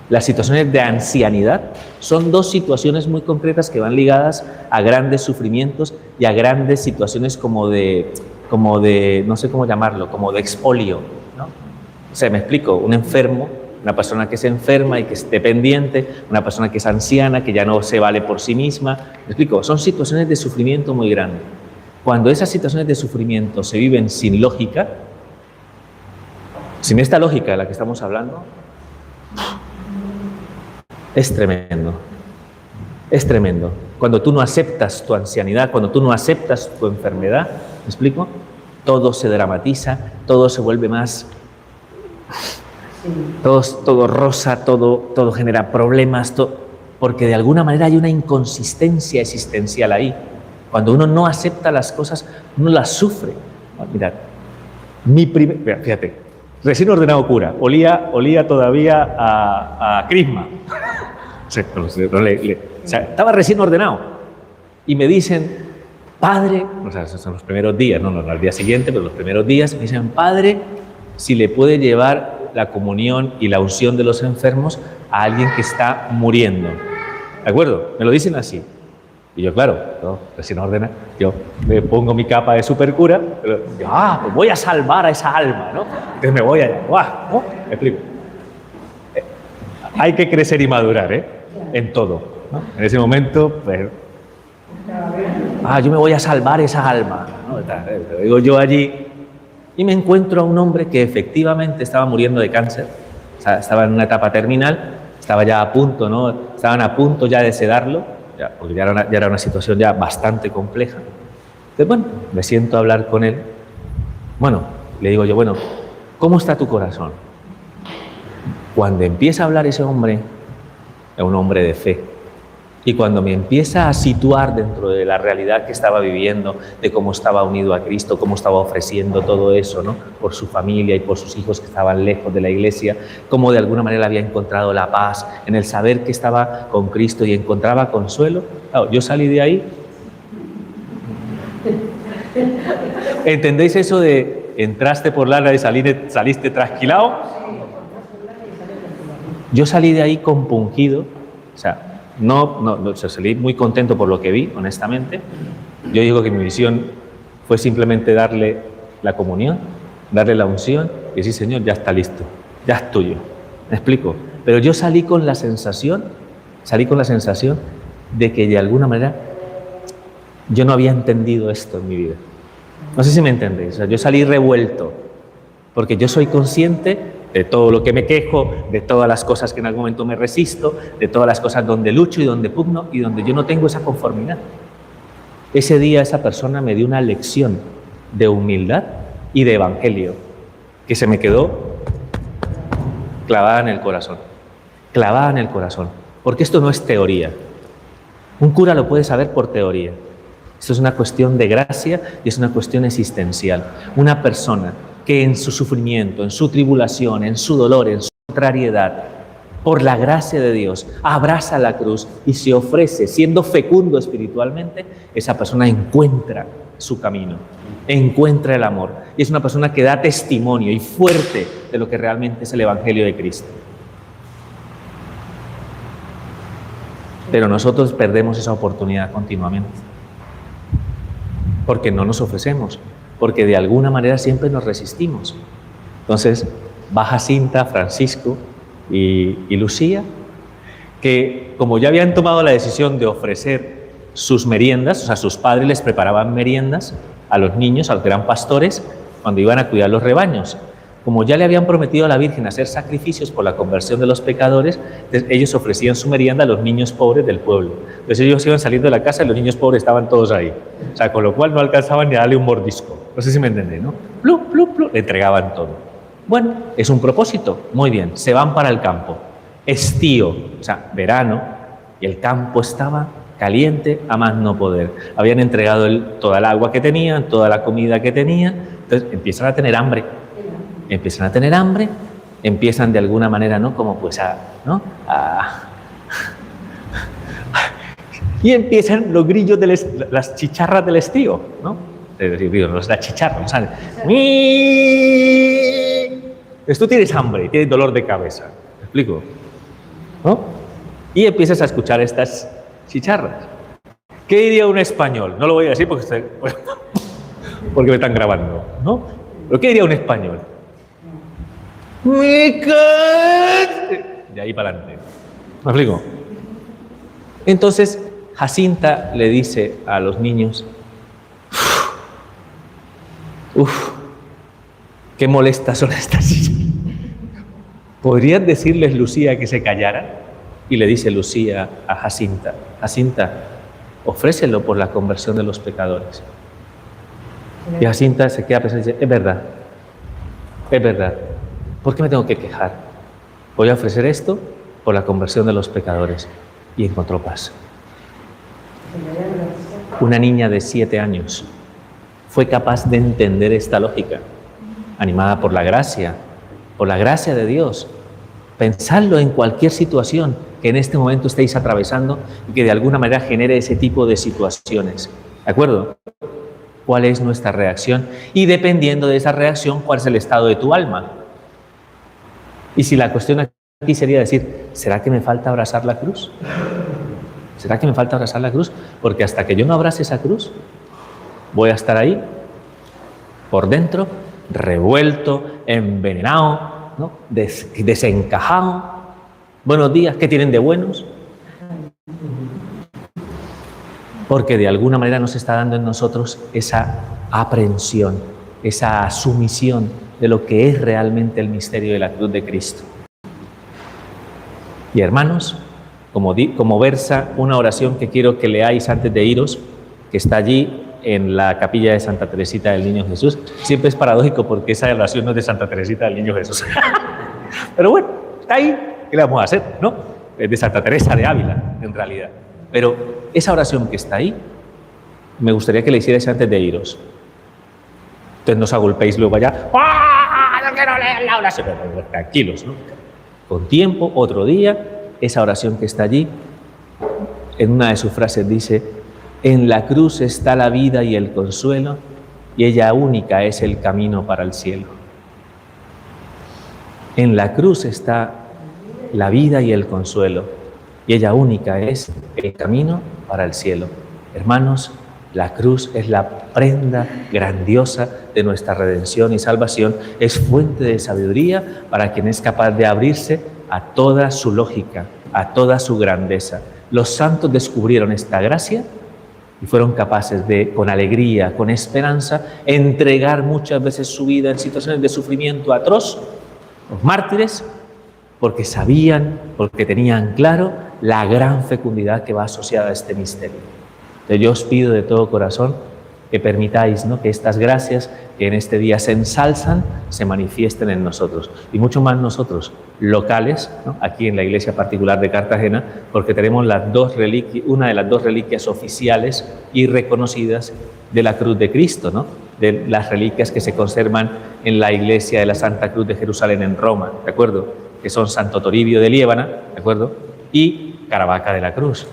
Las situaciones de ancianidad son dos situaciones muy concretas que van ligadas a grandes sufrimientos y a grandes situaciones como de no sé cómo llamarlo, como de expolio, ¿no? O sea, me explico, un enfermo, una persona que se enferma y que es dependiente, una persona que es anciana, que ya no se vale por sí misma. Me explico, son situaciones de sufrimiento muy grandes. Cuando esas situaciones de sufrimiento se viven sin lógica, sin esta lógica de la que estamos hablando, es tremendo. Es tremendo. Cuando tú no aceptas tu ancianidad, cuando tú no aceptas tu enfermedad, ¿me explico? Todo se dramatiza, todo se vuelve más... Todo rosa, todo genera problemas, porque de alguna manera hay una inconsistencia existencial ahí. Cuando uno no acepta las cosas, uno las sufre. Mirad, fíjate, recién ordenado cura, olía todavía a crisma. O sea, estaba recién ordenado. Y me dicen, padre, o sea, esos son los primeros días, no al día siguiente, pero los primeros días, me dicen, padre, si le puede llevar la comunión y la unción de los enfermos a alguien que está muriendo. ¿De acuerdo? Me lo dicen así. Y yo, claro, ¿no? Recién ordena, yo me pongo mi capa de supercura, pero pues voy a salvar a esa alma, ¿no? Entonces me voy allá, ¿no? Me explico. Hay que crecer y madurar, en todo, ¿no? En ese momento, pues, yo me voy a salvar esa alma, ¿no? Lo digo yo allí, y me encuentro a un hombre que efectivamente estaba muriendo de cáncer, o sea, estaba en una etapa terminal, estaba ya a punto, ¿no? Estaban a punto ya de sedarlo, porque ya era una situación ya bastante compleja. Entonces, bueno, me siento a hablar con él. Bueno, le digo yo, bueno, ¿cómo está tu corazón? Cuando empieza a hablar ese hombre, es un hombre de fe. Y cuando me empieza a situar dentro de la realidad que estaba viviendo, de cómo estaba unido a Cristo, cómo estaba ofreciendo todo eso, ¿no? Por su familia y por sus hijos que estaban lejos de la iglesia, cómo de alguna manera había encontrado la paz en el saber que estaba con Cristo y encontraba consuelo. Claro, yo salí de ahí. ¿Entendéis eso de entraste por larga y saliste trasquilado? Yo salí de ahí compungido, o sea, no, salí muy contento por lo que vi, honestamente. Yo digo que mi misión fue simplemente darle la comunión, darle la unción y decir, Señor, ya está listo, ya es tuyo. ¿Me explico? Pero yo salí con la sensación de que de alguna manera yo no había entendido esto en mi vida. No sé si me entendéis. O sea, yo salí revuelto, porque yo soy consciente de todo lo que me quejo, de todas las cosas que en algún momento me resisto, de todas las cosas donde lucho y donde pugno y donde yo no tengo esa conformidad. Ese día esa persona me dio una lección de humildad y de evangelio que se me quedó clavada en el corazón, porque esto no es teoría. Un cura lo puede saber por teoría. Esto es una cuestión de gracia y es una cuestión existencial. Una persona que en su sufrimiento, en su tribulación, en su dolor, en su contrariedad, por la gracia de Dios, abraza la cruz y se ofrece, siendo fecundo espiritualmente, esa persona encuentra su camino, encuentra el amor. Y es una persona que da testimonio y fuerte de lo que realmente es el Evangelio de Cristo. Pero nosotros perdemos esa oportunidad continuamente, porque no nos ofrecemos, porque de alguna manera siempre nos resistimos. Entonces, va Jacinta, Francisco y Lucía, que como ya habían tomado la decisión de ofrecer sus meriendas, o sea, sus padres les preparaban meriendas a los niños, a los que eran pastores, cuando iban a cuidar los rebaños. Como ya le habían prometido a la Virgen hacer sacrificios por la conversión de los pecadores, ellos ofrecían su merienda a los niños pobres del pueblo. Entonces ellos iban saliendo de la casa y los niños pobres estaban todos ahí. O sea, con lo cual no alcanzaban ni a darle un mordisco. No sé si me entendéis, ¿no? Plup, plup, plup, le entregaban todo. Bueno, es un propósito. Muy bien, se van para el campo. Estío, o sea, verano, y el campo estaba caliente a más no poder. Habían entregado toda el agua que tenían, toda la comida que tenían. Entonces empiezan a tener hambre. Empiezan de alguna manera, ¿no? Como pues y empiezan los grillos, las chicharras del estío, ¿no? Las chicharras, ¿sabes? Pues tú tienes hambre, tienes dolor de cabeza, ¿me explico? ¿no? Y empiezas a escuchar estas chicharras. ¿Qué diría un español? No lo voy a decir porque me están grabando, ¿no? ¿Pero qué diría un español? De ahí para adelante. ¿Me explico? Entonces, Jacinta le dice a los niños, qué molestas son estas chicharras. ¿Podrías decirles, Lucía, que se callaran? Y le dice Lucía a Jacinta, Jacinta, ofrécelo por la conversión de los pecadores. Y Jacinta se queda pensando y dice, es verdad, ¿por qué me tengo que quejar? Voy a ofrecer esto por la conversión de los pecadores. Y encontró paz. Una niña de 7 años fue capaz de entender esta lógica, animada por la gracia de Dios. Pensadlo en cualquier situación que en este momento estéis atravesando y que de alguna manera genere ese tipo de situaciones. ¿De acuerdo? ¿Cuál es nuestra reacción? Y dependiendo de esa reacción, ¿cuál es el estado de tu alma? Y si la cuestión aquí sería decir, ¿será que me falta abrazar la cruz? ¿Será que me falta abrazar la cruz? Porque hasta que yo no abrace esa cruz, voy a estar ahí, por dentro, revuelto, envenenado, ¿no? Desencajado. Buenos días, ¿qué tienen de buenos? Porque de alguna manera nos está dando en nosotros esa aprehensión, esa sumisión de lo que es realmente el misterio de la cruz de Cristo. Y hermanos, como versa una oración que quiero que leáis antes de iros, que está allí en la capilla de Santa Teresita del Niño Jesús. Siempre es paradójico porque esa oración no es de Santa Teresita del Niño Jesús. Pero bueno, está ahí. ¿Qué le vamos a hacer? ¿No? Es de Santa Teresa de Ávila, en realidad. Pero esa oración que está ahí, me gustaría que la hicierais antes de iros. Entonces no os agolpéis luego allá. ¡Ah! ¡No quiero leer la oración! Tranquilos, ¿no? Con tiempo, otro día, esa oración que está allí, en una de sus frases dice, en la cruz está la vida y el consuelo, y ella única es el camino para el cielo. En la cruz está la vida y el consuelo, y ella única es el camino para el cielo. Hermanos, la cruz es la prenda grandiosa de nuestra redención y salvación, es fuente de sabiduría para quien es capaz de abrirse a toda su lógica, a toda su grandeza. Los santos descubrieron esta gracia y fueron capaces de, con alegría, con esperanza, entregar muchas veces su vida en situaciones de sufrimiento atroz, los mártires, porque sabían, porque tenían claro la gran fecundidad que va asociada a este misterio. Entonces yo os pido de todo corazón que permitáis, ¿no?, que estas gracias que en este día se ensalzan se manifiesten en nosotros, y mucho más nosotros, locales, ¿no?, aquí en la iglesia particular de Cartagena, porque tenemos las dos reliquias, una de las dos reliquias oficiales y reconocidas de la cruz de Cristo, ¿no?, de las reliquias que se conservan en la iglesia de la Santa Cruz de Jerusalén en Roma, ¿de acuerdo?, que son Santo Toribio de Liébana, ¿de acuerdo?, y Caravaca de la Cruz.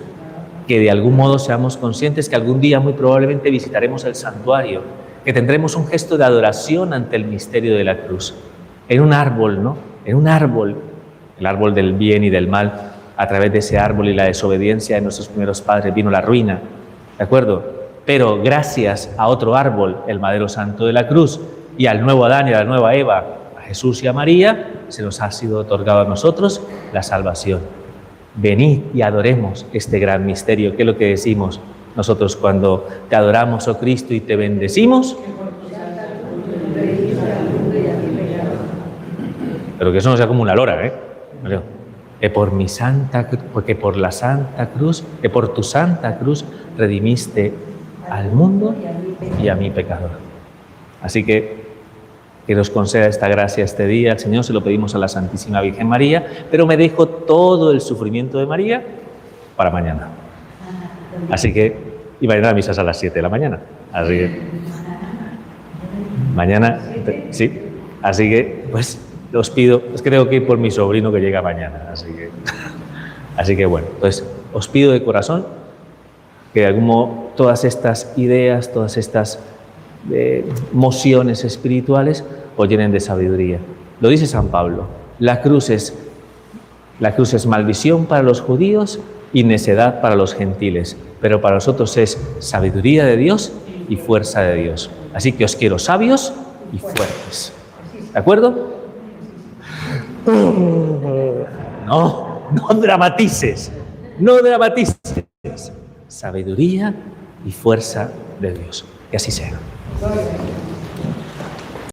Que de algún modo seamos conscientes que algún día muy probablemente visitaremos el santuario, que tendremos un gesto de adoración ante el misterio de la cruz. En un árbol, ¿no? En un árbol, el árbol del bien y del mal. A través de ese árbol y la desobediencia de nuestros primeros padres vino la ruina, ¿de acuerdo? Pero gracias a otro árbol, el madero santo de la cruz, y al nuevo Adán y a la nueva Eva, a Jesús y a María, se nos ha sido otorgado a nosotros la salvación. Venid y adoremos este gran misterio, que es lo que decimos nosotros cuando te adoramos, oh Cristo, y te bendecimos. Pero que eso no sea como una lora, Que por mi santa, porque por la santa cruz, que por tu santa cruz redimiste al mundo y a mi pecador. Así que nos conceda esta gracia este día. Al Señor se lo pedimos a la Santísima Virgen María, pero me dejo todo el sufrimiento de María para mañana. Así que, y mañana la misa es a las 7 de la mañana. Así que, mañana, sí. Así que, pues, os pido, es que tengo que ir por mi sobrino que llega mañana. Así que bueno, pues, os pido de corazón que de algún modo todas estas ideas, todas estas mociones espirituales os llenen de sabiduría. Lo dice San Pablo, la cruz es La cruz es maldición para los judíos y necedad para los gentiles, pero para nosotros es sabiduría de Dios y fuerza de Dios. Así que os quiero sabios y fuertes. ¿De acuerdo? No dramatices. No dramatices. Sabiduría y fuerza de Dios. Que así sea.